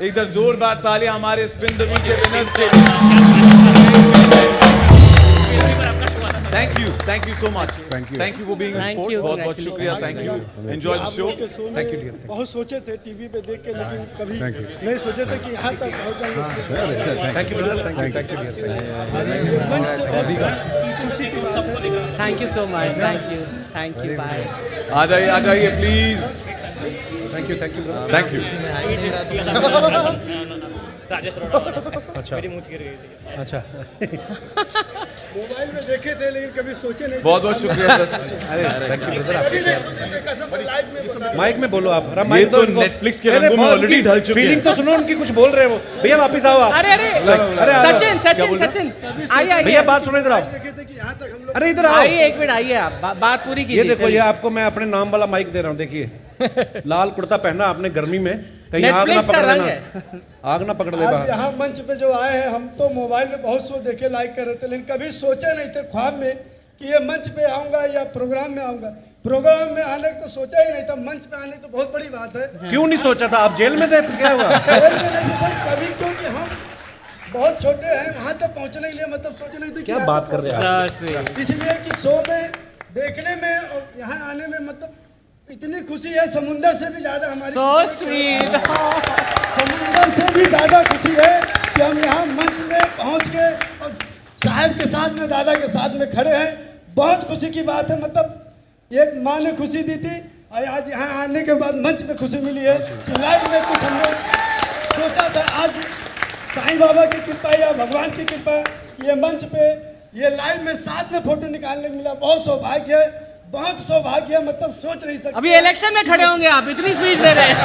एकदम जोरदार तालियां हमारे स्पिन द व्हील के विनर्स के लिए। Thank you so much. Thank you for being a Thank sport. you, बहुत बहुत शुक्रिया। Thank you. Enjoy the show. Thank you dear. बहुत सोचे थे टीवी पे देख के, लेकिन कभी नहीं सोचे थे कि यहाँ तक पहुँच जाएंगे। Thank you brother, thank you dear. मंच से खुशी की बात है। Thank you so much. Thank you bye. आ जाइए please. Thank you brother. Thank you. अच्छा अच्छा। मोबाइल में देखे थे लेकिन कभी सोचे नहीं थे। बहुत बहुत शुक्रिया सर। Thank you brother. कभी नहीं सोचे थे, कसम से लाइव में बता रहा हूं। माइक में बोलो आप। ये माइक तो Netflix के रंगों में already ढल चुके फीलिंग हैं। तो सुनो उनकी, कुछ बोल रहे हो भैया। वापस आओ आप। अरे अरे सचिन आइए भैया, बात सुनो इधर आओ। देखे थे कि यहाँ तक हम लोग अरे इधर आओ। आइए, एक मिनट आइए, आप बात पूरी ये कीजिए। देखो, ये आपको मैं अपने नाम वाला माइक दे रहा हूँ। देखिए, लाल कुर्ता पहना आपने गर्मी में, कहीं आग ना Netflix का पकड़ रंग लेना, आग ना पकड़ ले आज बाहर। यहाँ मंच पे जो आए हैं, हम तो मोबाइल में बहुत शो देखे, लाइक कर रहे थे, लेकिन कभी सोचे नहीं थे ख्वाब में कि ये मंच पे आऊँगा या प्रोग्राम में आऊँगा। प्रोग्राम में आने को तो सोचा ही नहीं था, मंच पे आने तो बहुत बड़ी बात है। क्यों नहीं सोचा था? आप जेल में थे, क्या हुआ? सर कभी, क्योंकि हम बहुत छोटे हैं, वहाँ तक पहुँचने के लिए मतलब सोच नहीं थे। क्या बात कर रहे हैं आप? इसलिए कि शो में देखने में और यहाँ आने में मतलब इतनी खुशी है, समुंदर से भी ज्यादा हमारी सो स्वीट। समुंदर से भी ज्यादा खुशी है कि हम यहाँ मंच में पहुँच के और साहब के साथ में, दादा के साथ में खड़े हैं। बहुत खुशी की बात है, मतलब एक माँ ने खुशी दी थी और आज यहाँ आने के बाद मंच में खुशी मिली है कि लाइव में कुछ हम लोग सोचा था। आज साईं बाबा की कृपा या भगवान की कृपा, ये मंच पे ये लाइव में साथ में फोटो निकालने को मिला, बहुत सौभाग्य है, बहुत सौभाग्य है, मतलब सोच नहीं सकते। अभी इलेक्शन में खड़े होंगे आप, इतनी स्पीच दे रहे हैं।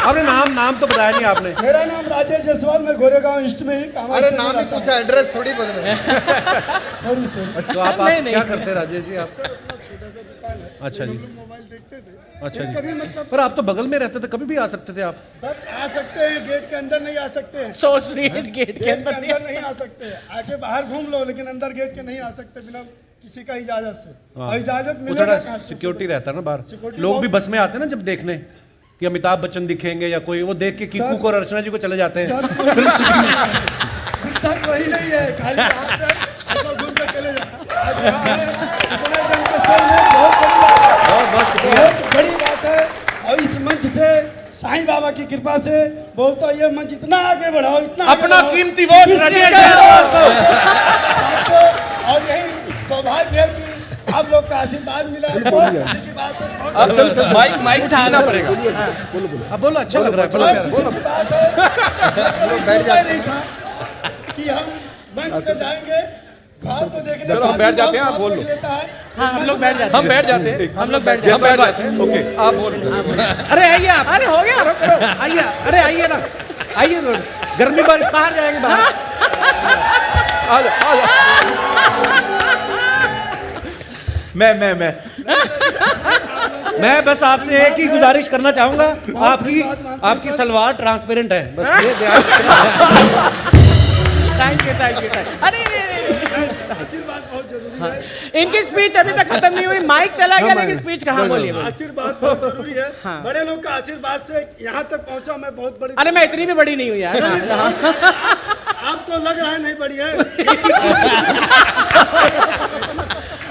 आपने नाम तो बताया नहीं आपने। मेरा नाम राजेश जायसवाल, मैं गोरेगांव ईस्ट में ही काम। अरे नाम ही पूछा, एड्रेस थोड़ी बदले। Sorry sorry. तो आप नहीं, नहीं। क्या करते हैं राजेश जी? आप छोटा सा दुकान है, अच्छा जी। मोबाइल देखते थे। अच्छा जी। कभी मतलब पर आप तो बगल में रहते थे, कभी भी आ सकते थे आप। सर आ सकते हैं, गेट के अंदर नहीं आ सकते हैं। सो स्वीट, गेट के गेट के अंदर अंदर नहीं आ सकते हैं, आके बाहर घूम लो, लेकिन अंदर गेट के नहीं आ सकते बिना किसी का इजाजत से। और इजाजत वो मिलेगा थोड़ा कहाँ से? सिक्योरिटी रहता है ना बाहर। सिक्योरिटी लोग भी बहुत- बस में आते हैं ना जब देखने कि अमिताभ बच्चन दिखेंगे या कोई, वो देख के कीकू को और अर्चना जी को चले जाते हैं। सर दिक्कत वही नहीं है, खाली यहाँ से ऐसा घूम कर चले जाओ। आज यहाँ है, इतने जन के शो में बहुत बड़ी बात है, बहुत शुक्रिया। बहुत बड़ी बात है। और इस मंच से साईं बाबा की कृपा से बहुत ये मंच इतना आगे बढ़ाओ, इतना आगे अपना बढ़ाओ। कीमती वोट राजेश जायसवाल को। आपको और यही सौभाग्य है कि आप लोग का आशीर्वाद मिला है, बहुत खुशी की बात है। बहुत माइक छीनना पड़ेगा। अब बोलो, अच्छा लग रहा है। बोलो यार, खुशी बोलो। की बात है। कभी सोचा ही नहीं था कि हम मंच पे जाएंगे। बाहर तो देखने चलो, हम बैठ जाते हैं, आप बोल लो। हाँ, हम लोग बैठ जाते हैं। हम बैठ जाते हैं। हम लोग बैठ जाते हम बैठ जाते हैं। ओके, आप बोल। अरे आइए आप, हैं। अरे हो गया। आइए, अरे आइए ना, आइए थोड़ा। गर्मी बार बाहर जाएंगे बाहर। आ जा। मैं बस आपसे एक ही गुजारिश करना चाहूंगा, आपकी सलवार ट्रांसपेरेंट है, बस ये ध्यान thank you, thank you, thank you. अरे आशीर्वाद बहुत जरूरी है। इनकी स्पीच अभी तक खत्म नहीं हुई, माइक चला गया लेकिन स्पीच कहाँ बोलिए। आशीर्वाद बहुत जरूरी है। बड़े लोग का आशीर्वाद से यहाँ तक पहुँचा मैं, बहुत बड़ी। अरे मैं इतनी भी बड़ी नहीं हुई यार। आप तो लग रहा है नहीं बड़ी है।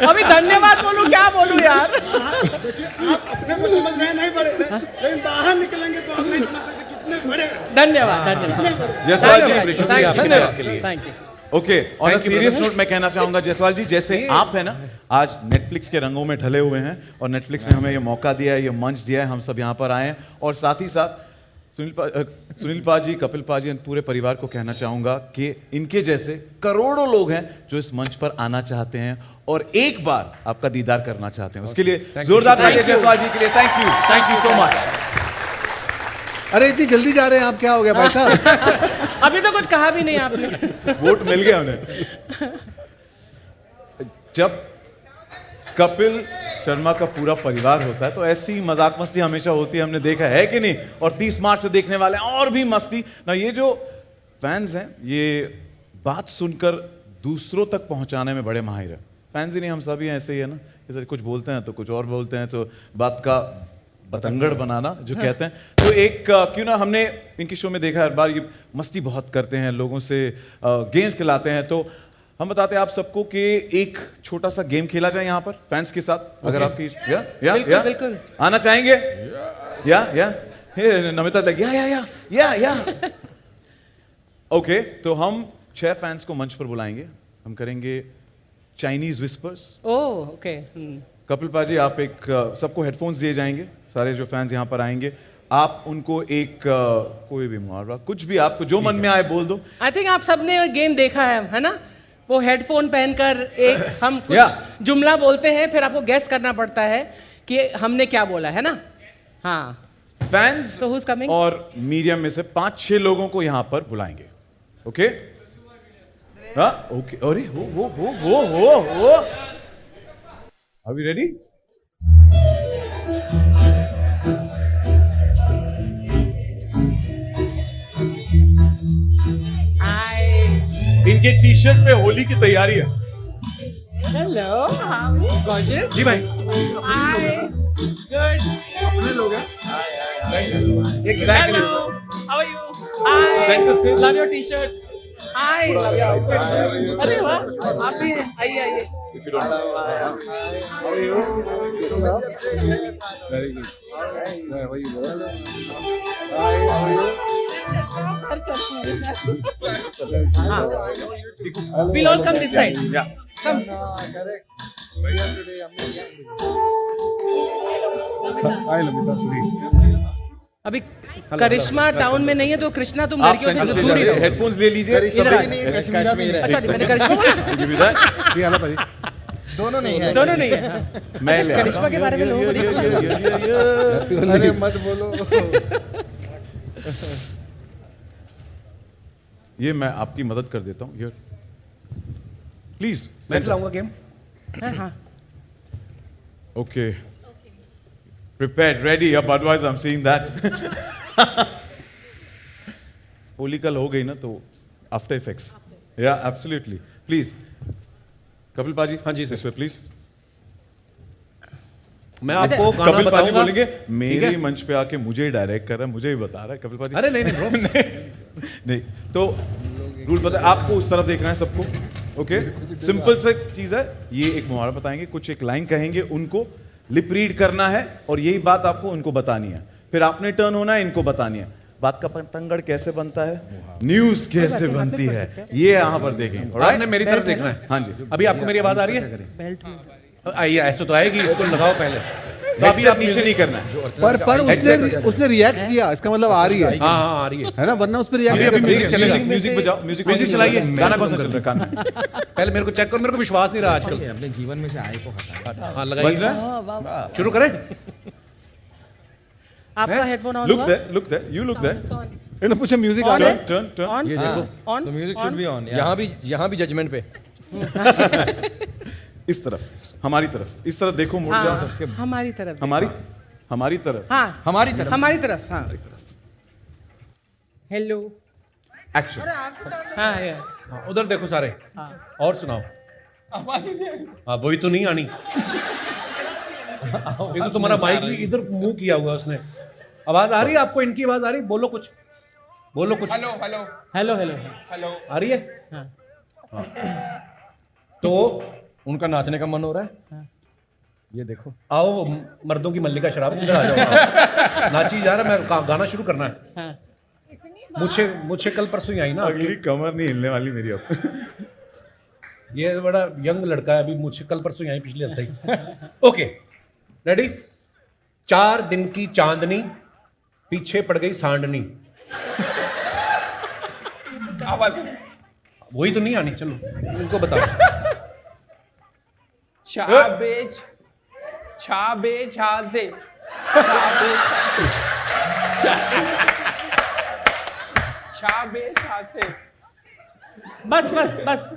अभी धन्यवाद बोलूं, क्या बोलूं यार। देखिए आप अपने को समझ रहे हैं नहीं बड़े हैं, लेकिन बाहर निकलेंगे तो आप नहीं समझ सकते कितने बड़े हैं। धन्यवाद, धन्यवाद। जायसवाल जी, शुक्रिया धन्यवाद के लिए। Thank you. Okay, on a serious note मैं कहना चाहूंगा जायसवाल जी, जैसे आप है ना आज नेटफ्लिक्स के रंगों में ढले हुए हैं और नेटफ्लिक्स ने हमें ये मौका दिया है, ये मंच दिया है, हम सब यहाँ पर आए हैं। और साथ ही साथ सुनील पा जी, कपिल पा जी, पूरे परिवार को कहना चाहूंगा कि इनके जैसे करोड़ों लोग हैं जो इस मंच पर आना चाहते हैं और एक बार आपका दीदार करना चाहते हैं। उसके लिए जोरदार तालियां जायसवाल जी के लिए। Thank you so much. अरे इतनी जल्दी जा रहे हैं आप, क्या हो गया भाई साहब? अभी तो कुछ कहा भी नहीं आपने। वोट मिल गया उन्हें। जब कपिल शर्मा का पूरा परिवार होता है तो ऐसी मजाक मस्ती हमेशा होती है, हमने देखा है कि नहीं। और 30 मार्च से देखने वाले हैं और भी मस्ती ना। ये जो फैंस हैं ये बात सुनकर दूसरों तक पहुंचाने में बड़े माहिर हैं। फैंस ही नहीं, हम सभी ऐसे ही है ना, जैसे कुछ बोलते हैं तो कुछ और बोलते हैं, तो बात का बतंगड़ बनाना जो कहते हैं। तो एक क्यों ना, हमने इनके शो में देखा हर बार ये मस्ती बहुत करते हैं, लोगों से गेम्स खिलाते हैं। तो हम बताते हैं आप सबको कि एक छोटा सा गेम खेला जाए यहाँ पर फैंस के साथ। अगर आपकी बिल्कुल। आना चाहेंगे नमिता लग या ओके, तो हम 6 फैंस को मंच पर बुलाएंगे। हम करेंगे Chinese whispers. Oh okay. Kapil पाजी, आप एक सबको हेडफोन्स दिए जाएंगे, सारे जो फैंस यहाँ पर आएंगे आप उनको एक कोई भी मुहावरा, कुछ भी आपको जो मन में आए बोल दो। आई थिंक आप सबने गेम देखा है ना, वो हेडफोन पहनकर एक हम कुछ जुमला बोलते हैं, फिर आपको गेस करना पड़ता है कि हमने क्या बोला है ना। हाँ, फैंस So who's coming? और मीडियम में से 5-6 लोगों को यहाँ पर बुलाएंगे। ओके ओके, अरे हो आर वी रेडी? इनके टी शर्ट पे होली की तैयारी है। हेलो गॉर्जियस जी भाई हाय गुड एक bag hello how are you hi love your T-shirt hi अरे वाह आप भी हैं आइए आइए very good how are you we'll all come this side come hi Lamita सुनी अभी करिश्मा टाउन में नहीं है तो कृष्णा तुम लड़कियों से दूर ही रहो हेडफोन्स ले लीजिए कश्मीर है अच्छा मैंने करिश्मा बोला ये आला भाई दोनों नहीं है दोनों नहीं है हाँ। मैं अच्छा, करिश्मा के बारे में लोगों को नहीं पता। अरे मत बोलो ये मैं आपकी मदद कर देता हूँ हियर प्लीज मैं खिलाऊंगा गेम हाँ, हाँ ओके प्रिपेयर्ड रेडी अब otherwise I am seeing that Holi कल हो गई ना तो आफ्टर इफेक्ट्स या एब्सोल्युटली प्लीज कपिल पाजी हाँ जी, सर। इस पे प्लीज मैं आपको गाना कपिल पाजी बताऊंगा बोलेंगे ठीक मेरे है? ही मंच पे आके मुझे ही डायरेक्ट कर रहा है मुझे ही बता रहा है कपिल पाजी अरे नहीं नहीं ब्रो नहीं तो रूल पता है आपको उस तरफ देखना है सबको ओके सिंपल सा चीज है ये एक मुहावरा बताएंगे कुछ एक लाइन कहेंगे उनको लिप रीड करना है और यही बात आपको उनको बतानी है फिर आपने टर्न होना है इनको बतानी है बात का पतंगड़ कैसे बनता है न्यूज कैसे बनती है ये यहाँ पर देखेंगे और आपने मेरी तरफ देखना है हाँ जी अभी आपको मेरी आवाज आ रही है बेल्ट में आइए ऐसे तो आएगी इसको लगाओ पहले तो अभी आप नीचे नहीं करना है पर उसने रिएक्ट किया इसका मतलब आ रही है हाँ हाँ आ रही है है ना वरना उस पर अभी रिएक्ट अभी म्यूजिक चलेगा में म्यूजिक से- बजाओ म्यूजिक म्यूजिक चलाइए। गाना कौन सा चल रहा है कान में पहले मेरे को चेक करो मेरे को विश्वास नहीं रहा आजकल अपने जीवन में से आय को हटा हाँ बज लगाइए रहा है शुरू करें आपका हेडफोन ऑन लुक हुआ देयर यू लुक देयर इन्होंने पूछा म्यूजिक आ On रहा है? है टर्न टर्न ऑन ये देखो ऑन तो music on? Should be on यहाँ भी जजमेंट पे इस तरफ हमारी तरफ इस तरफ देखो मुड़ जाओ हाँ, हमारी तरफ हमारी तरफ हाँ हमारी तरफ हमारी तरफ हाँ हेलो एक्शन हाँ ये हाँ, उधर देखो सारे और सुनाओ हाँ वही तो नहीं आनी ये तो तुम्हारा माइक भी इधर मुंह किया हुआ उसने आवाज आ रही है आपको इनकी आवाज आ रही है बोलो कुछ हेलो हेलो आ रही है हाँ तो उनका नाचने का मन हो रहा है ये देखो आओ मर्दों की मल्लिका शराब इधर आ जाओ नाची जा रहा है मैं गाना शुरू करना है हाँ मुझे कल परसों ही आई ना अगली कमर नहीं हिलने वाली मेरी अब ये बड़ा यंग लड़का है अभी मुझे कल परसों ही आई पिछले हफ्ते ही ओके रेडी 4 दिन की चांदनी पीछे पड़ गई सांडनी वही तो नहीं आनी चलो इनको बताओ बस बस बस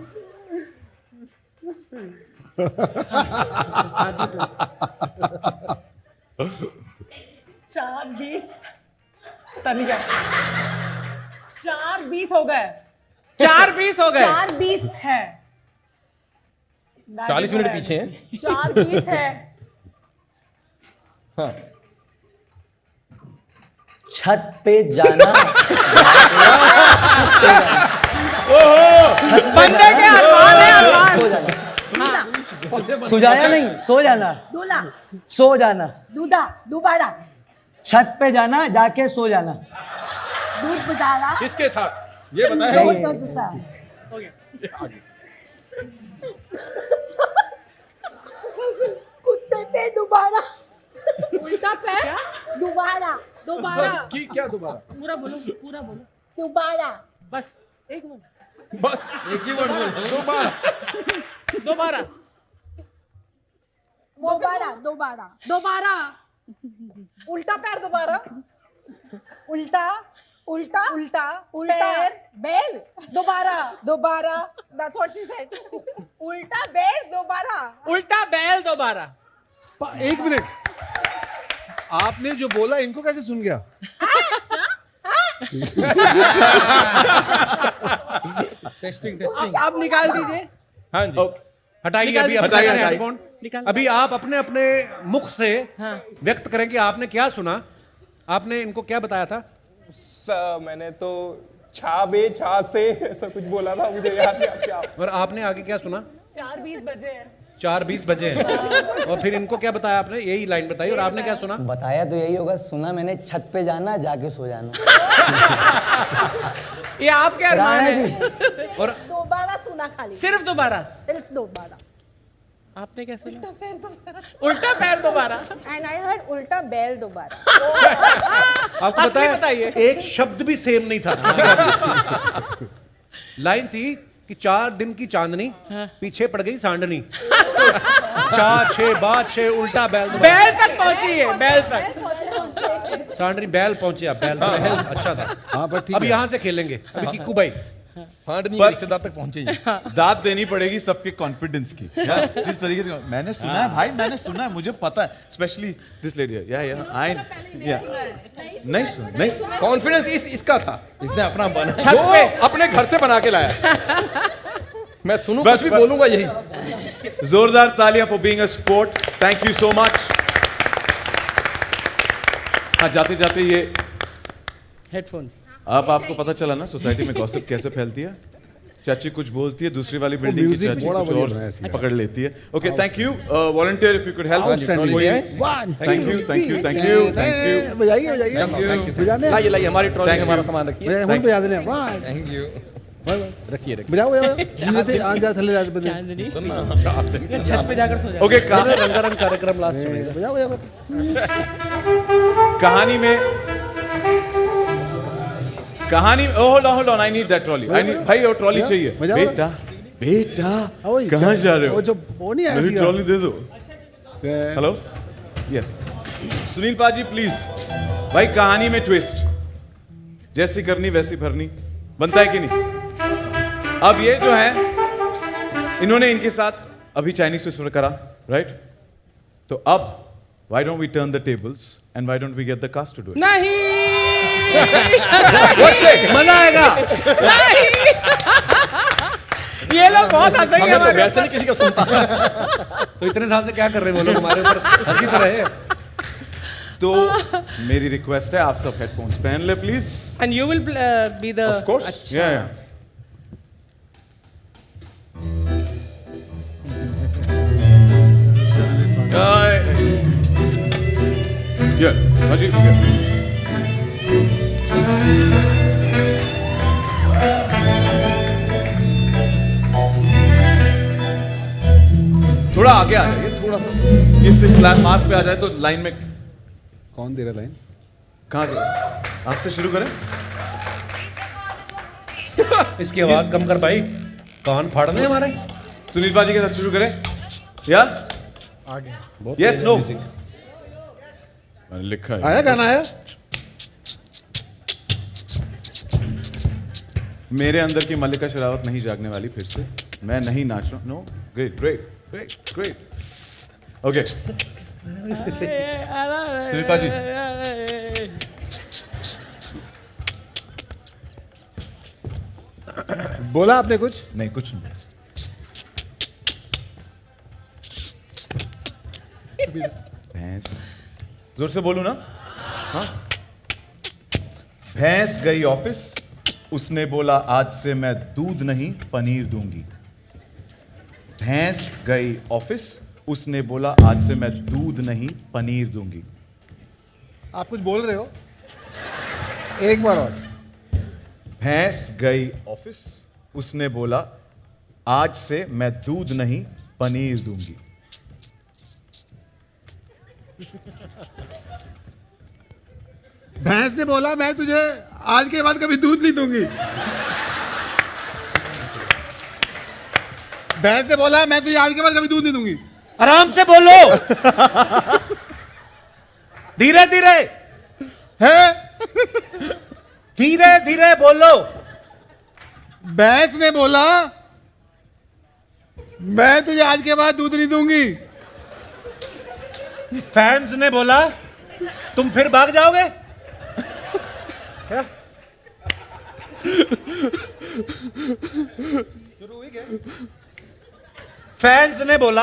चार 20 तनिका 4:20 हो गए 4:20 हो गए 4:20 है 40 मिनट पीछे हैं 4:20 है छत पे जाना बंदे के अरमान है अरमान सो जाना सुजाया नहीं सो जाना दूल्हा सो जाना दूधा दोबारा छत पे जाना जाके सो जाना दूध बजाना किसके साथ ये बताएं दो दूसरा कुत्ते पे दोबारा उल्टा पैर दोबारा दोबारा क्या दोबारा पूरा बोलो दोबारा बस एक मिनट बस एक ही वर्ड बोल दोबारा दोबारा दोबारा दोबारा दोबारा उल्टा पैर दोबारा उल्टा उल्टा उल्टा उल्टा बेल दोबारा दोबारा that's what she said उल्टा बेल दोबारा उल्टा बैल दोबारा एक मिनट आपने जो बोला इनको कैसे सुन गया टेस्टिंग आप निकाल दीजिए हाँ जी हटाइए निकाल अभी दीजिए। अपने हटाइए। हेडफोन। निकाल। अभी आप अपने अपने मुख से हाँ। व्यक्त करें कि आपने क्या सुना। आपने इनको क्या बताया था? मैंने तो छा बे छा से ऐसा कुछ बोला था, मुझे याद नहीं क्या। और आपने आगे क्या सुना? 4:20 बजे हैं 4:20 बजे हैं। और फिर इनको क्या बताया आपने? यही लाइन बताई। और आपने क्या सुना? बताया तो यही होगा, सुना मैंने छत पे जाना जाके सो जाना। ये आपके अरमान राणा है। जी और दोबारा सुना खाली, सिर्फ दोबारा। सिर्फ दोबारा। आपने क्या सुना? उल्टा पैर दोबारा। उल्टा पैर दोबारा। एंड आई हर्ड उल्टा बैल दोबारा। आपको असली पता है बताइए। एक शब्द भी सेम नहीं था किसी का भी। लाइन थी कि 4 दिन की चांदनी पीछे पड़ गई सांडनी। 4 6 बाद 6 उल्टा बैल दोबारा। बैल तक पहुंची है, बैल तक। सांडनी बैल पहुंचे। आप बैल अच्छा था। हाँ पर ठीक अब है। यहाँ से खेलेंगे अभी किक्कू भाई। सांडनी पर- रिश्तेदार तक पहुंचे ही। दाद देनी पड़ेगी सबके कॉन्फिडेंस की यार, जिस तरीके से मैंने सुना है भाई, मैंने सुना है, मुझे पता है, स्पेशली दिस लेडी या आई या नहीं सुन। कॉन्फिडेंस इसका था, इसने अपना बना छत वो पे। अपने घर से बना के लाया। मैं सुनूं कुछ भी बोलूंगा यही। जोरदार तालियां for being a sport. Thank you so much. हाँ, जाते जाते ये हेडफोन्स। अब आपको पता चला ना सोसाइटी में गॉसिप कैसे फैलती है। चाची कुछ बोलती है, दूसरी वाली बिल्डिंग की म्यूजिक चाची बड़ा कुछ बढ़िया और बनाया इसने। पकड़ लेती है। Okay, thank you volunteer, if you could help. Outstanding. Thank you thank you thank you thank you. बजाइए बजाइए बजाने लाइए लाइए, हमारी ट्रॉली Thank में you. हमारा सामान रखिए। बजाइए हम बजा देने वाह थैंक यू। रखिए रखिए। बजाओ बजाओ धीरे से आ जा थले जा बजाओ चांदनी छत पे जाकर सो जाए। ओके, रंगारंग कार्यक्रम लास्ट में। बजाओ कहानी hold on, I need that trolley. I need भाई, और ट्रॉली चाहिए। बजाओ। बेटा बेटा वही, कहाँ जा रहे हो? वो जो वो नहीं मेरी ऐसी ट्रॉली दे दो। हेलो, यस सुनील पाजी प्लीज। भाई कहानी में ट्विस्ट, जैसी करनी वैसी भरनी, बनता है कि नहीं? अब ये जो है, इन्होंने इनके साथ अभी चाइनीज विस्पर करा, राइट? तो अब why don't we turn the tables and why don't we get the cast to do it? नहीं मजा आएगा। नहीं। ये लोग बहुत हंसेंगे हमें तो हमारे वैसे ऊपर। नहीं किसी का सुनता। तो इतने साल से क्या कर रहे हैं वो लोग हमारे ऊपर हंसी तो रहे। तो मेरी रिक्वेस्ट है, आप सब हेडफोन्स पहन ले please. And you will be the. Of course, या अजीब थोड़ा आगे आ जाइए, थोड़ा सा इस मार्क पे आ जाए तो लाइन में। कौन दे रहा लाइन? कहां से? आपसे शुरू करें। इसकी आवाज कम कर भाई, कान फाड़ने हमारे। सुनील बाजी के साथ शुरू करें या बहुत यस तेज नो? music। मैंने लिखा है। आया गाना आया? मेरे अंदर की मल्लिका शेरावत नहीं जागने वाली फिर से, मैं नहीं नाच रहा। No, great great great great. Okay Sunil पाजी, बोला आपने कुछ? नहीं कुछ नहीं। भैंस, जोर से बोलू ना? हाँ। भैंस गई ऑफिस, उसने बोला आज से मैं दूध नहीं पनीर दूंगी। भैंस गई ऑफिस, उसने बोला आज से मैं दूध नहीं पनीर दूंगी। आप कुछ बोल रहे हो? एक बार और। भैंस गई ऑफिस, उसने बोला आज से मैं दूध नहीं पनीर दूंगी। भैंस ने बोला मैं तुझे आज के बाद कभी दूध नहीं दूंगी। भैंस ने बोला मैं तुझे आज के बाद कभी दूध नहीं दूंगी। आराम से बोलो। धीरे धीरे है? धीरे धीरे बोलो। भैंस ने बोला मैं तुझे आज के बाद दूध नहीं दूंगी। फैंस ने बोला तुम फिर भाग जाओगे। फैंस ने बोला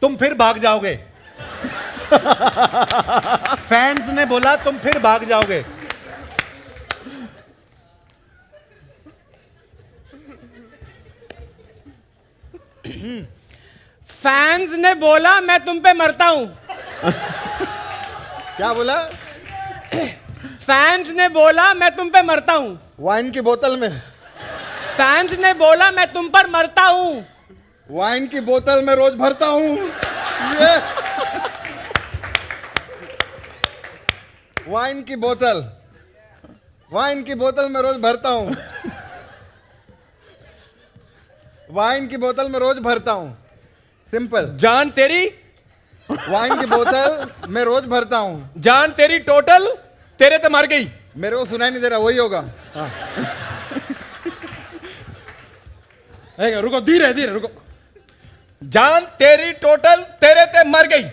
तुम फिर भाग जाओगे। फैंस ने बोला तुम फिर भाग जाओगे। फैंस ने बोला मैं तुम पे मरता हूं। क्या बोला? फैंस ने बोला मैं तुम पे मरता हूं। वाइन की बोतल में। फैंस ने बोला मैं तुम पर मरता हूं। वाइन की बोतल में रोज भरता हूं। ये वाइन की बोतल, वाइन की बोतल में रोज भरता हूं। वाइन की बोतल में रोज भरता हूं। सिंपल। जान तेरी, वाइन की बोतल में रोज भरता हूं। जान तेरी टोटल तेरे ते मर गई। मेरे को सुनाई नहीं दे रहा, वही होगा। रुको, धीरे धीरे रुको। जान तेरी टोटल तेरे ते मर गई।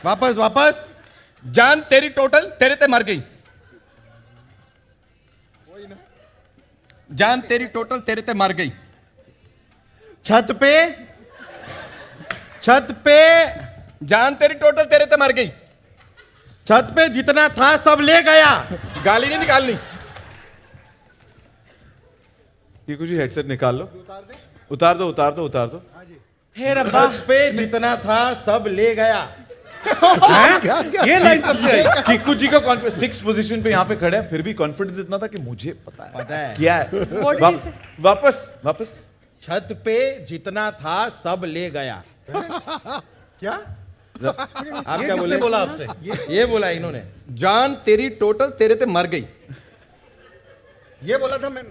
वापस वापस। जान तेरी टोटल तेरे ते मर गई। जान तेरी टोटल तेरे ते मर गई। छत पे, छत पे, जान तेरी टोटल तेरे ते मर गई। छत पे जितना था सब ले गया। गाली नहीं निकालनी। टीकू जी हेडसेट निकाल लो। उतार दो उतार दो उतार दो। हे रब्बा, छत पे जितना था सब ले गया। ये लाइन कब से आई? टीकू जी का कॉन्फिडेंस 6 पोजीशन पे यहाँ पे खड़े हैं, फिर भी कॉन्फिडेंस इतना था कि मुझे पता है क्या है। What did he say? वापस वापस। छत पे जितना था सब ले गया। क्या? आप ये क्या किसने बोले? बोला आपसे? ये बोला इन्होंने। जान तेरी टोटल तेरे ते मर गई। ये बोला था मैंने।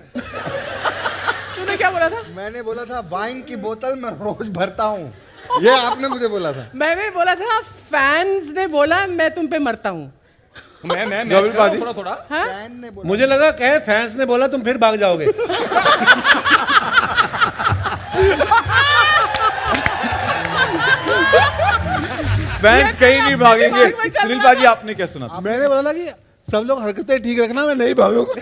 तूने क्या बोला था? मैंने बोला था वाइन की बोतल में रोज भरता हूँ। ये आपने मुझे बोला था। मैंने बोला था फैंस ने बोला मैं तुम पे मरता हूं। मैं कपिल मैच कर रहा पाजी। हूं थोड़ा थोड़ा। हाँ? फैन ने बोला। मुझे लगा कहे फैंस ने बोला तुम फिर भाग जाओगे। फैंस कहीं नहीं भागेंगे। सुनील पाजी आपने क्या सुना था? मैंने बोला था कि सब लोग हरकतें ठीक रखना, मैं नहीं भागूंगा।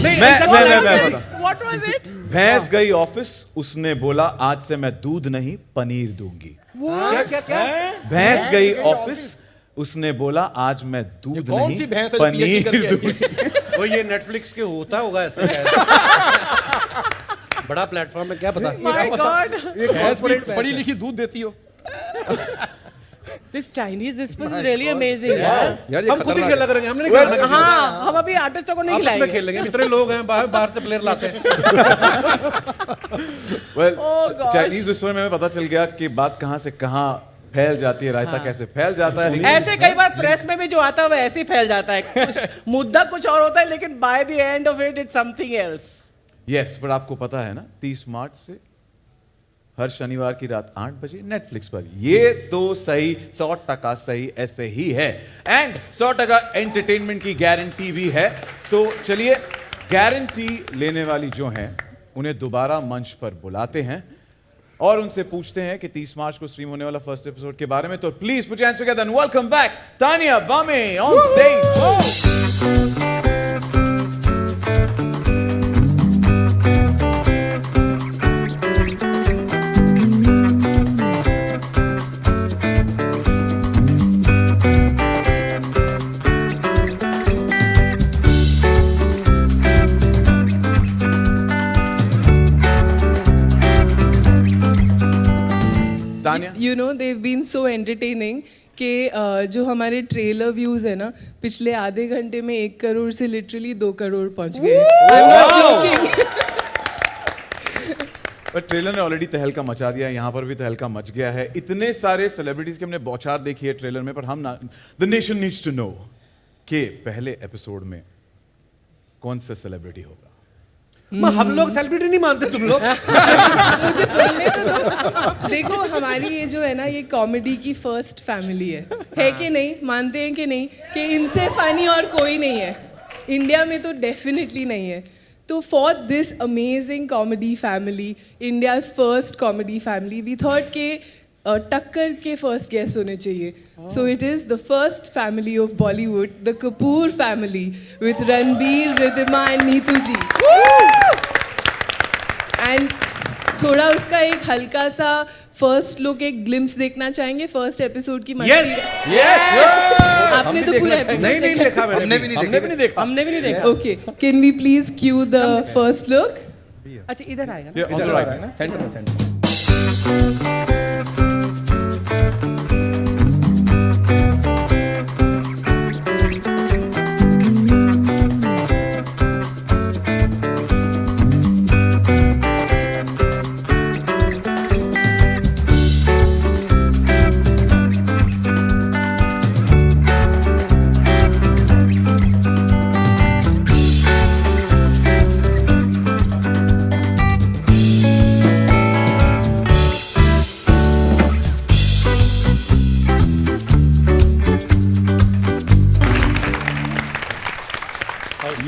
मैं बता। What was it? भैंस गई ऑफिस, उसने बोला आज से मैं दूध नहीं पनीर दूंगी। क्या क्या क्या? भैंस गई ऑफिस, उसने बोला आज मैं दूध कौन नहीं सी भैंस है जो PhD पनीर करके दूंगी। वो ये नेटफ्लिक्स के होता होगा ऐसा शायद। बड़ा प्लेटफॉर्म है, क्या पता। My God, पढ़ी लिखी दूध देती हो। this Chinese response is really amazing. यार। यार ये हम खुद ही खतरनाक खेल लग रहे हैं, हमने नहीं खेलना किसी को। हाँ, हम अभी आर्टिस्टों को नहीं आपस में खिलाएंगे। खेल लेंगे, इतने लोग हैं बाहर बाहर से प्लेयर लाते हैं। Well Oh gosh. Chinese whisper में हमें पता चल गया कि बात कहां से कहां फैल जाती है, रायता कैसे फैल जाता है। ऐसे कई बार प्रेस में भी जो आता है वो ऐसे ही फैल जाता है। मुद्दा कुछ और होता है लेकिन by the end of it it's something else. Yes, पर आपको पता है ना 30 मार्च से हर शनिवार की रात 8 बजे नेटफ्लिक्स पर। ये तो सही 100% सही ऐसे ही है, एंड 100% एंटरटेनमेंट की गारंटी भी है। तो चलिए गारंटी लेने वाली जो हैं उन्हें दोबारा मंच पर बुलाते हैं और उनसे पूछते हैं कि 30 मार्च को स्ट्रीम होने वाला फर्स्ट एपिसोड के बारे में। तो please put your hands together and welcome back Tania बामे on stage. Tania, you know they've been so entertaining कि जो हमारे ट्रेलर व्यूज है ना, पिछले आधे घंटे में 1 करोड़ से लिटरली 2 करोड़ पहुंच गए। I am not joking. पर ट्रेलर ने ऑलरेडी तहलका मचा दिया है, यहाँ पर भी तहलका मच गया है। इतने सारे सेलिब्रिटीज की हमने बौछार देखी है ट्रेलर में, पर हम ना the nation needs to know कि पहले एपिसोड में कौन सा सेलिब्रिटी होगा। हम लोग सेलिब्रिटी नहीं मानते तुम लोग। मुझे बोलने तो दो। देखो हमारी ये जो है ना, ये कॉमेडी की फर्स्ट फैमिली है कि नहीं? मानते हैं कि नहीं कि इनसे फनी और कोई नहीं है इंडिया में? तो डेफिनेटली नहीं है। तो for this amazing comedy family, India's first comedy family, we thought के टक्कर के फर्स्ट गेस्ट होने चाहिए। So it is the first family of Bollywood, the Kapoor family with Ranbir, Riddhima and Neetu ji. And थोड़ा उसका एक हल्का सा फर्स्ट लुक, एक ग्लिम्स देखना चाहेंगे फर्स्ट एपिसोड की मस्ती? आपने तो पूरा एपिसोड नहीं देखा मैंने, हमने भी नहीं देखा। हमने भी नहीं देखा। Okay, can we please cue the first look? अच्छा इधर आएगा ना? Yeah, on the right. Centre में सेंटर।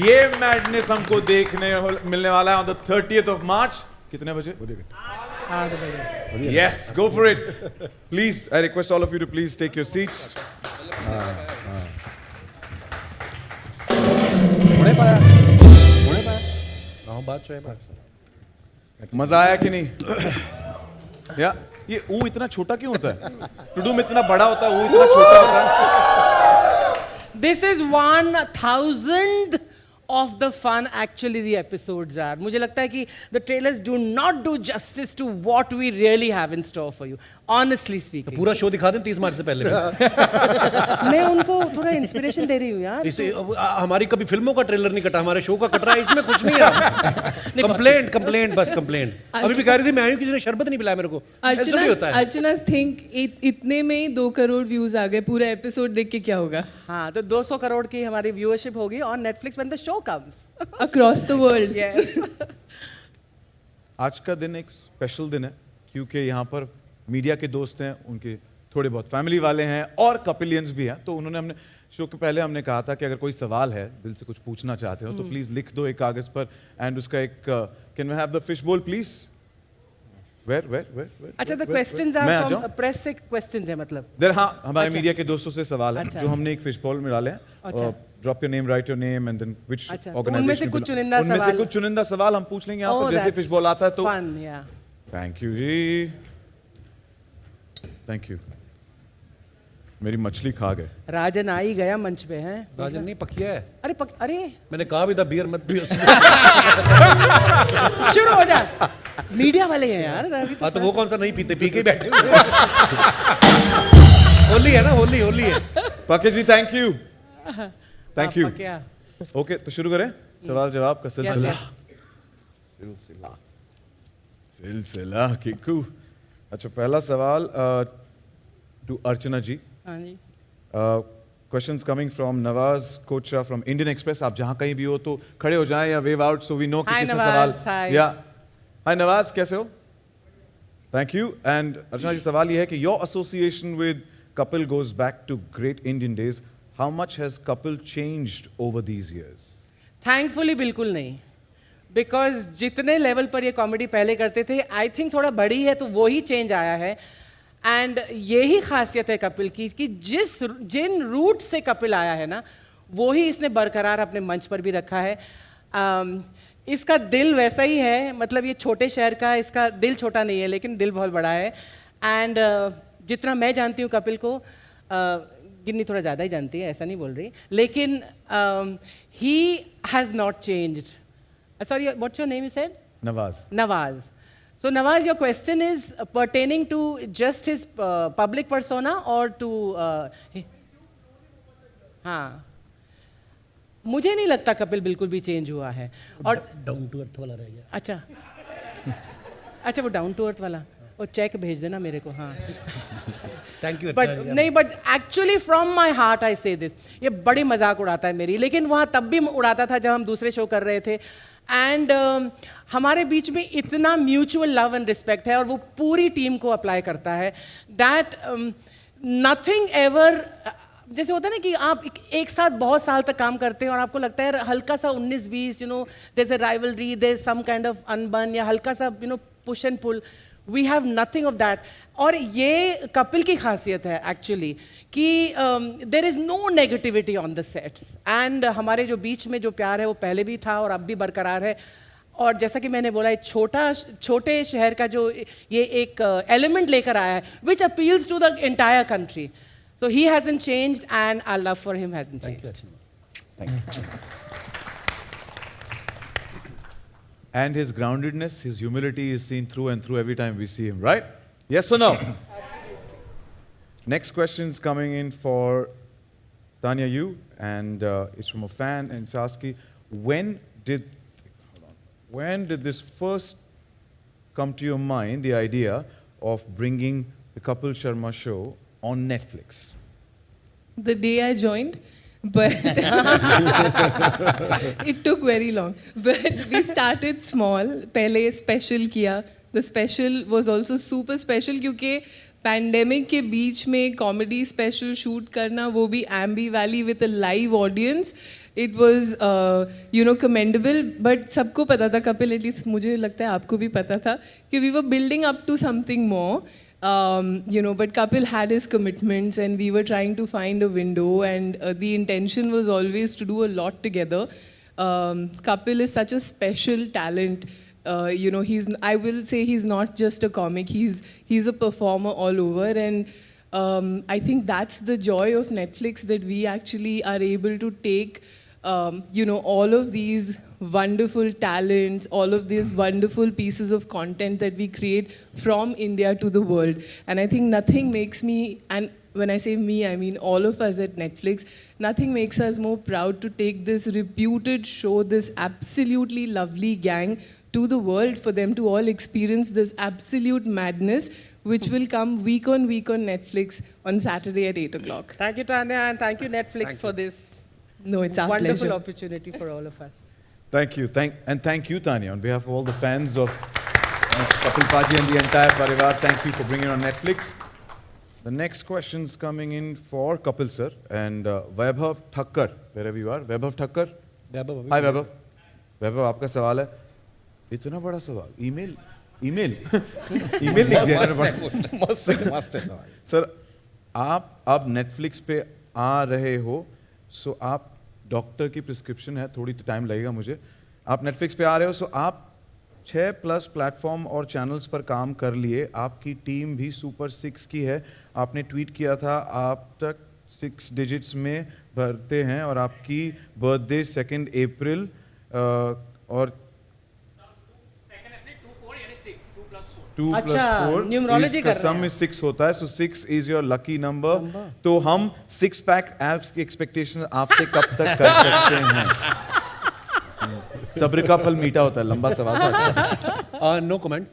ये मैडनेस हमको मिलने वाला है on the 30th of March. कितने बजे? Yes, go for it. Please, I request all of you to please take your seats. मजा आया कि नहीं? या ये ऊ इतना छोटा क्यों होता है? टुडुम इतना बड़ा होता है, ऊ इतना छोटा होता है. This is 1,000th of the fun actually the episodes are. मुझे लगता है कि the trailers do not do justice to what we really have in store for you. Honestly speaking. पूरा शो दिखा दें 30 मार्च से पहले। मैं उनको थोड़ा इंस्पिरेशन दे रही हूँ यार। इससे हमारी कभी फिल्मों का ट्रेलर नहीं कटा, हमारे शो का कट रहा है, इसमें कुछ नहीं है। कंप्लेंट बस कंप्लेंट। अभी भी कह रही थी मैं आयु, किसी ने शरबत नहीं पिलाया मेरे को। अर्चना थिंक इतने में ही 2 करोड़ व्यूज आ गए, पूरा एपिसोड देख के क्या होगा? हाँ, तो 200 करोड़ की हमारी व्यूअरशिप होगी on Netflix when the show comes across the world. Yes. आज का दिन एक स्पेशल दिन है क्योंकि यहाँ पर मीडिया के दोस्त हैं, उनके थोड़े बहुत फैमिली वाले हैं और कपिलियंस भी हैं। तो उन्होंने हमने शो के पहले हमने कहा था कि अगर कोई सवाल है, दिल से कुछ पूछना चाहते हो तो प्लीज लिख दो एक कागज पर एंड उसका एक can we have the fish bowl please? Where अच्छा, the questions are from press से क्वेश्चंस है मतलब देयर। हाँ, हमारे मीडिया के दोस्तों से सवाल है जो हमने एक फिश बॉल में डाले हैं। Drop your name, write your name and then which organisation. उनमें से कुछ चुनिंदा सवाल हम पूछ लेंगे यहाँ पर जैसे फिश बॉल आता है तो। फन, या। Thank you ji, thank you. मेरी मछली खा गए। राजन आ ही गया मंच पे है। राजन नहीं, पकिया है। अरे मैंने कहा भी था बियर मत पियो। शुरू हो जा। मीडिया वाले हैं यार। हाँ, तो वो कौन सा नहीं पीते, पी के बैठे होली है ना, होली है। पके जी thank you, thank you. Okay, तो शुरू करें सवाल जवाब का सिलसिला। सिलसिला किकू। अच्छा, पहला सवाल to Archana ji. Questions coming from Nawaz कोचरा फ्रॉम इंडियन एक्सप्रेस। आप जहां कहीं भी हो तो खड़े हो जाएं या wave out so we know कि किसने सवाल। या हाय नवाज, कैसे हो? Thank you. And Archana ji, सवाल ये है कि your association with Kapil goes back to great Indian days. How much has Kapil changed over these years? Thankfully बिल्कुल नहीं, बिकॉज जितने लेवल पर ये कॉमेडी पहले करते थे, आई थिंक थोड़ा बड़ी है तो वो ही चेंज आया है। एंड यही खासियत है कपिल की कि जिन रूट से कपिल आया है ना, वो ही इसने बरकरार अपने मंच पर भी रखा है। इसका दिल वैसा ही है, मतलब ये छोटे शहर का, इसका दिल छोटा नहीं है लेकिन दिल बहुत बड़ा है। एंड जितना मैं जानती हूँ कपिल को, गिन्नी थोड़ा ज़्यादा ही जानती है, ऐसा नहीं बोल रही, लेकिन he has not changed. Sorry, what's your name you said? Nawaz. So Nawaz, your question is pertaining to just his public persona or to हाँ, मुझे नहीं लगता कपिल बिल्कुल भी चेंज हुआ है। और डाउन टू अर्थ वाला रह गया। अच्छा वो डाउन टू अर्थ वाला, वो चेक भेज देना मेरे को। हाँ, thank you. But actually from my heart I से दिस। ये बड़ी मजाक उड़ाता है मेरी, लेकिन वहाँ तब भी उड़ाता था जब हम दूसरे शो कर रहे थे। एंड हमारे बीच में इतना म्यूचुअल लव एंड रिस्पेक्ट है और वो पूरी टीम को अप्लाई करता है दैट नथिंग एवर, जैसे होता है ना कि आप एक साथ बहुत साल तक काम करते हैं और आपको लगता है हल्का सा 19-20 there is a rivalry, there is some kind of अनबन या हल्का सा push and pull. We have nothing of that. और ये कपिल की खासियत है एक्चुअली कि there is no negativity on the sets. And हमारे जो बीच में जो प्यार है वो पहले भी था और अब भी बरकरार है। और जैसा कि मैंने बोला छोटे शहर का जो ये एक एलिमेंट लेकर आया है which appeals to the entire country. So he hasn't changed and our love for him hasn't changed. And his groundedness, his humility is seen through and through every time we see him, right? Yes or no? Next question is coming in for Tanya Yu, and it's from a fan, and it's asking, when did this first come to your mind, the idea of bringing the Kapil Sharma show on Netflix? The day I joined, but it took very long. But we started small. पहले special किया. The special was also super special क्योंकि pandemic के बीच में comedy special shoot करना, वो भी Ambi Valley with a live audience. It was commendable. But सबको पता था, कपिल, at least मुझे लगता है आपको भी पता था कि we were building up to something more. But Kapil had his commitments and we were trying to find a window, and the intention was always to do a lot together. Kapil is such a special talent. I will say he's not just a comic, he's a performer all over, and I think that's the joy of Netflix, that we actually are able to take all of these wonderful talents, all of these wonderful pieces of content that we create from India to the world. And I think nothing makes me, and when I say me, I mean all of us at Netflix, nothing makes us more proud to take this reputed show, this absolutely lovely gang, to the world, for them to all experience this absolute madness, which will come week on Netflix on Saturday at 8 o'clock. Thank you, Tanya, and thank you, Netflix, for this No, it's our wonderful pleasure. opportunity for all of us. Thank you. Thank you, Tanya, on behalf of all the fans of Kapil Paji and the entire Parivar. Thank you for bringing it on Netflix. The next question is coming in for Kapil sir and Vaibhav Thakkar, wherever you are. Vaibhav Thakkar. Hi, Vaibhav. Vaibhav, आपका सवाल है. इतना बड़ा सवाल. Email लिख दिया मैंने. मस्त है सवाल. सर, आप अब नेटफ्लिक्स पे आ रहे हो, सो आप डॉक्टर की प्रिस्क्रिप्शन है, थोड़ी तो टाइम लगेगा मुझे. आप नेटफ्लिक्स पे आ रहे हो, सो आप 6+ प्लेटफॉर्म और चैनल्स पर काम कर लिए. आपकी टीम भी सुपर 6 की है. आपने ट्वीट किया था आप तक 6 डिजिट्स में भरते हैं, और आपकी बर्थडे 2 अप्रैल और 2 अच्छा, + 4 numerology कर रहे सम हैं. इज 6 होता है, सो 6 इज योर लकी नंबर. तो हम 6 पैक एप्स की एक्सपेक्टेशन आपसे कब तक कर सकते हैं? सब्र का फल मीठा होता है. लंबा सवाल था. No comments.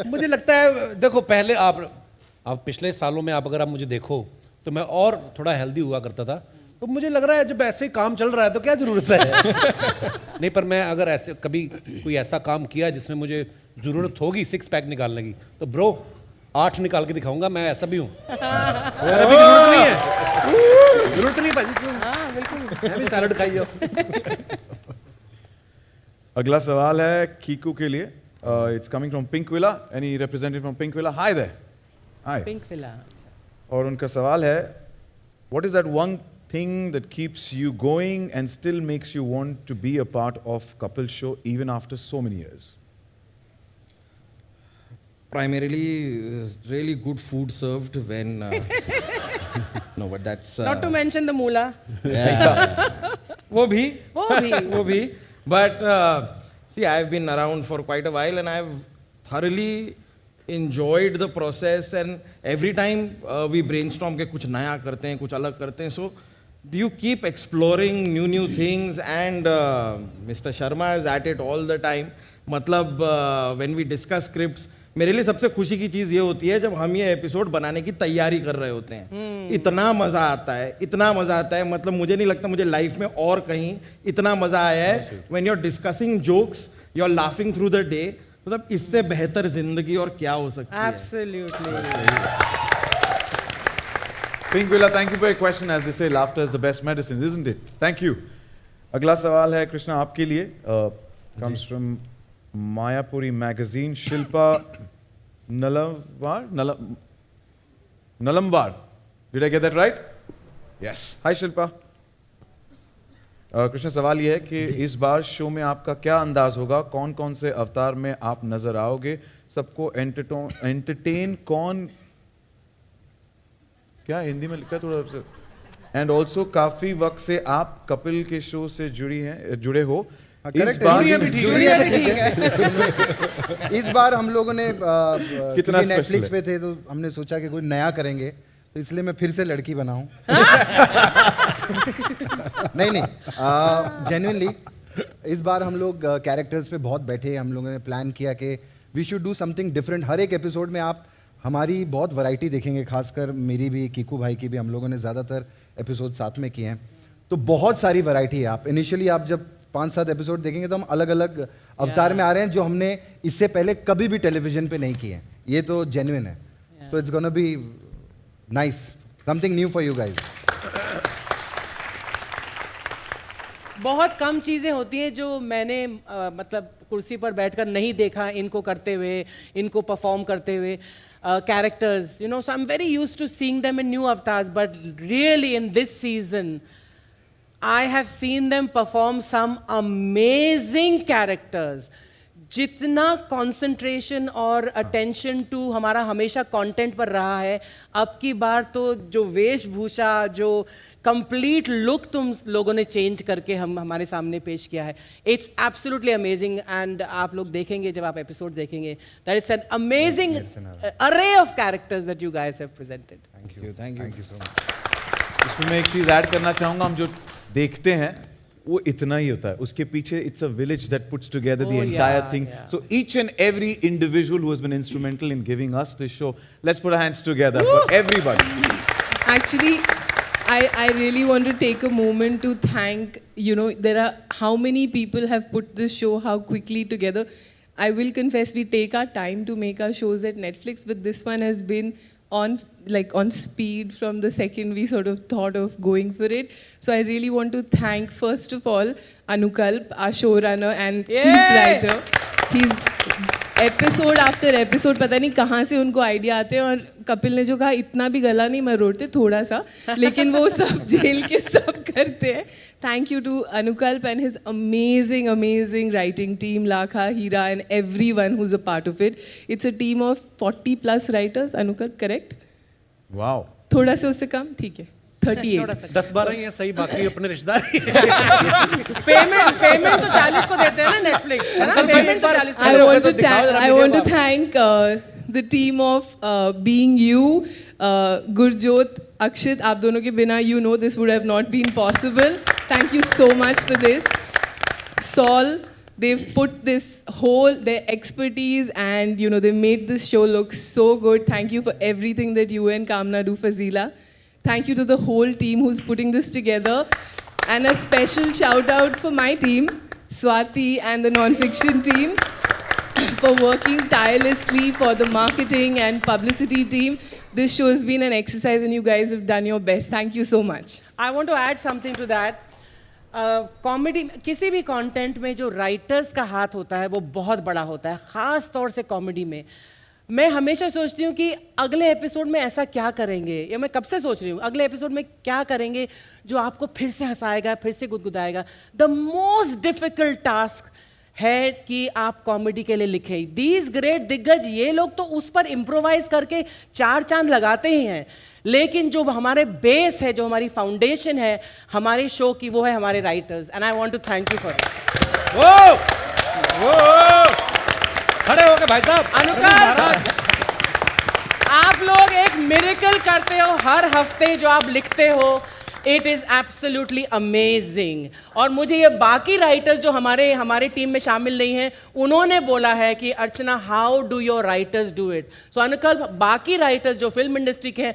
मुझे लगता है, देखो, पहले आप पिछले सालों में अगर आप मुझे देखो तो मैं और थोड़ा हेल्दी हुआ करता था. तो मुझे लग रहा है जब ऐसे ही काम चल रहा है तो क्या जरूरत है. नहीं, पर मैं अगर ऐसे कभी कोई ऐसा काम किया जिसमें मुझे जरूरत होगी 6 पैक निकालने की, तो ब्रो 8 निकाल के दिखाऊंगा. मैं ऐसा भी हूँ. अभी जरूरत नहीं है. जरूरत नहीं भाजी. क्यों? हाँ, बिल्कुल. मैं भी सैलड खाई जाओ. अगला सवाल है कीकू के लिए. It's coming from Pinkvilla. Any representative from Pinkvilla? Hi there. Hi. Pink Villa. और उनका सवाल है, what is that one thing that keeps you going and still makes you want to be a part of Kapil show even after so many years? Primarily, really good food served when. No, but that's. Not to mention the moolah. वो भी. But see, I've been around for quite a while and I've thoroughly enjoyed the process, and every time we brainstorm के कुछ नया करते हैं, कुछ अलग करते हैं. So you keep exploring new things, and Mr. Sharma is at it all the time. मतलब when we discuss scripts, मेरे लिए सबसे खुशी की चीज़ ये होती है जब हम ये एपिसोड बनाने की तैयारी कर रहे होते हैं. इतना मज़ा आता है, मतलब मुझे नहीं लगता मुझे लाइफ में और कहीं इतना मज़ा आया है. when you're discussing jokes, you're laughing through the day. मतलब इससे बेहतर जिंदगी और क्या हो सकती है. Absolutely. Pink Villa, thank you for your question. As they say, laughter is the best medicine, isn't it? Thank you. अगला सवाल है कृष्णा आपके लिए. Comes from Mayapuri magazine. Shilpa Nalamwar. Did I get that right? Yes. Hi Shilpa. Krishna, सवाल यह है कि इस बार शो में आपका क्या अंदाज होगा, कौन कौन से अवतार में आप नजर आओगे, सबको एंटरटेन कौन, क्या हिंदी में लिखा थोड़ा सा, एंड ऑल्सो काफी वक्त से आप कपिल के शो से जुड़े हो, इस बार इस बार हम लोगों ने कितना special नेटफ्लिक्स है? पे थे तो हमने सोचा कि कुछ नया करेंगे, तो इसलिए मैं फिर से लड़की बनाऊं। नहीं जेन्युइनली इस बार हम लोग कैरेक्टर्स पे बहुत बैठे, हम लोगों ने प्लान किया कि we should do something different. हर एक एपिसोड में आप हमारी बहुत वैरायटी देखेंगे, खासकर मेरी भी, कीकू भाई की भी, हम लोगों ने ज़्यादातर एपिसोड साथ में किए हैं, तो बहुत सारी वैरायटी है। आप इनिशियली आप जब 5-7 एपिसोड देखेंगे तो हम अलग अलग अवतार में आ रहे हैं जो हमने इससे पहले कभी भी टेलीविजन पे नहीं किए हैं, ये तो जेन्युइन है। तो it's gonna be nice, something new for you guys. बहुत कम चीज़ें होती हैं जो मैंने मतलब कुर्सी पर बैठकर नहीं देखा इनको करते हुए, इनको परफॉर्म करते हुए, characters, you know, so I'm very used to seeing them in new avatars, but really in this season I have seen them perform some amazing characters. जितना कंसंट्रेशन और अटेंशन टू हमारा हमेशा कंटेंट पर रहा है, अब की बार तो जो वेशभूषा, जो कंप्लीट लुक तुम लोगों ने चेंज करके हमारे सामने पेश किया है, इट्स एब्सोल्युटली अमेजिंग। एंड आप लोग देखेंगे जब आप एपिसोड देखेंगे, दैट इट्स एन अमेजिंग अरे of characters that you guys have presented. Thank you so much. इसमें मैं एक चीज ऐड करना चाहूंगा, हम जो देखते हैं वो इतना ही होता है, उसके पीछे it's a village that puts together the entire thing. So each and every individual who has been instrumental in giving us this show, let's put our hands together for everybody. Actually, I really want to take a moment to thank, you know, there are how many people have put this show how quickly together. I will confess we take our time to make our shows at Netflix, but this one has been on speed from the second we sort of thought of going for it. So I really want to thank first of all Anukalp, our showrunner and chief writer. He's episode after episode पता नहीं कहाँ से उनको idea आते हैं, और कपिल ने जो कहा इतना भी गला नहीं मरोड़ते, थोड़ा सा, लेकिन वो सब झेल के सब करते हैं। Thank you to Anukalp and his amazing writing team, Lakha, Heera and everyone who is a part of it. It's a team of 40+ writers. Anukalp correct? Wow, थोड़ा से उससे कम, ठीक है, 38। 10-12 ही है सही, बाकी अपने रिश्तेदार। पेमेंट तो 40 को देते हैं ना नेटफ्लिक्स, है ना? पेमेंट तो 40 I want to thank the team of Being You, Gurjot, Akshit. आप दोनों के बिना, you know, this would have not been possible. Thank you so much for this. Saul, they've put their expertise and, you know, they made this show look so good. Thank you for everything that you and Kamna do for Zila. Thank you to the whole team who's putting this together. And a special shout out for my team, Swati and the non-fiction team, for working tirelessly for the marketing and publicity team. This show has been an exercise and you guys have done your best. Thank you so much. I want to add something to that. Comedy किसी भी content में जो writers का हाथ होता है वो बहुत बड़ा होता है, ख़ास तौर से कॉमेडी में। मैं हमेशा सोचती हूँ कि अगले एपिसोड में ऐसा क्या करेंगे, या मैं कब से सोच रही हूँ अगले एपिसोड में क्या करेंगे जो आपको फिर से हंसाएगा, फिर से गुदगुदाएगा। द मोस्ट डिफिकल्ट टास्क है कि आप कॉमेडी के लिए लिखें। दीज ग्रेट दिग्गज, ये लोग तो उस पर इम्प्रोवाइज करके 4 चांद लगाते ही हैं, लेकिन जो हमारे बेस है, जो हमारी फाउंडेशन है हमारे शो की, वो है हमारे writers. And I want to thank you for it. खड़े हो गए भाई साहब। अनुकल्प, आप लोग एक मिरेकल करते हो हर हफ्ते जो आप लिखते हो। It is absolutely amazing. और मुझे ये बाकी राइटर्स जो हमारे टीम में शामिल नहीं हैं, उन्होंने बोला है कि Archana, how do your writers do it. So Anukalp, बाकी राइटर्स जो फिल्म इंडस्ट्री के हैं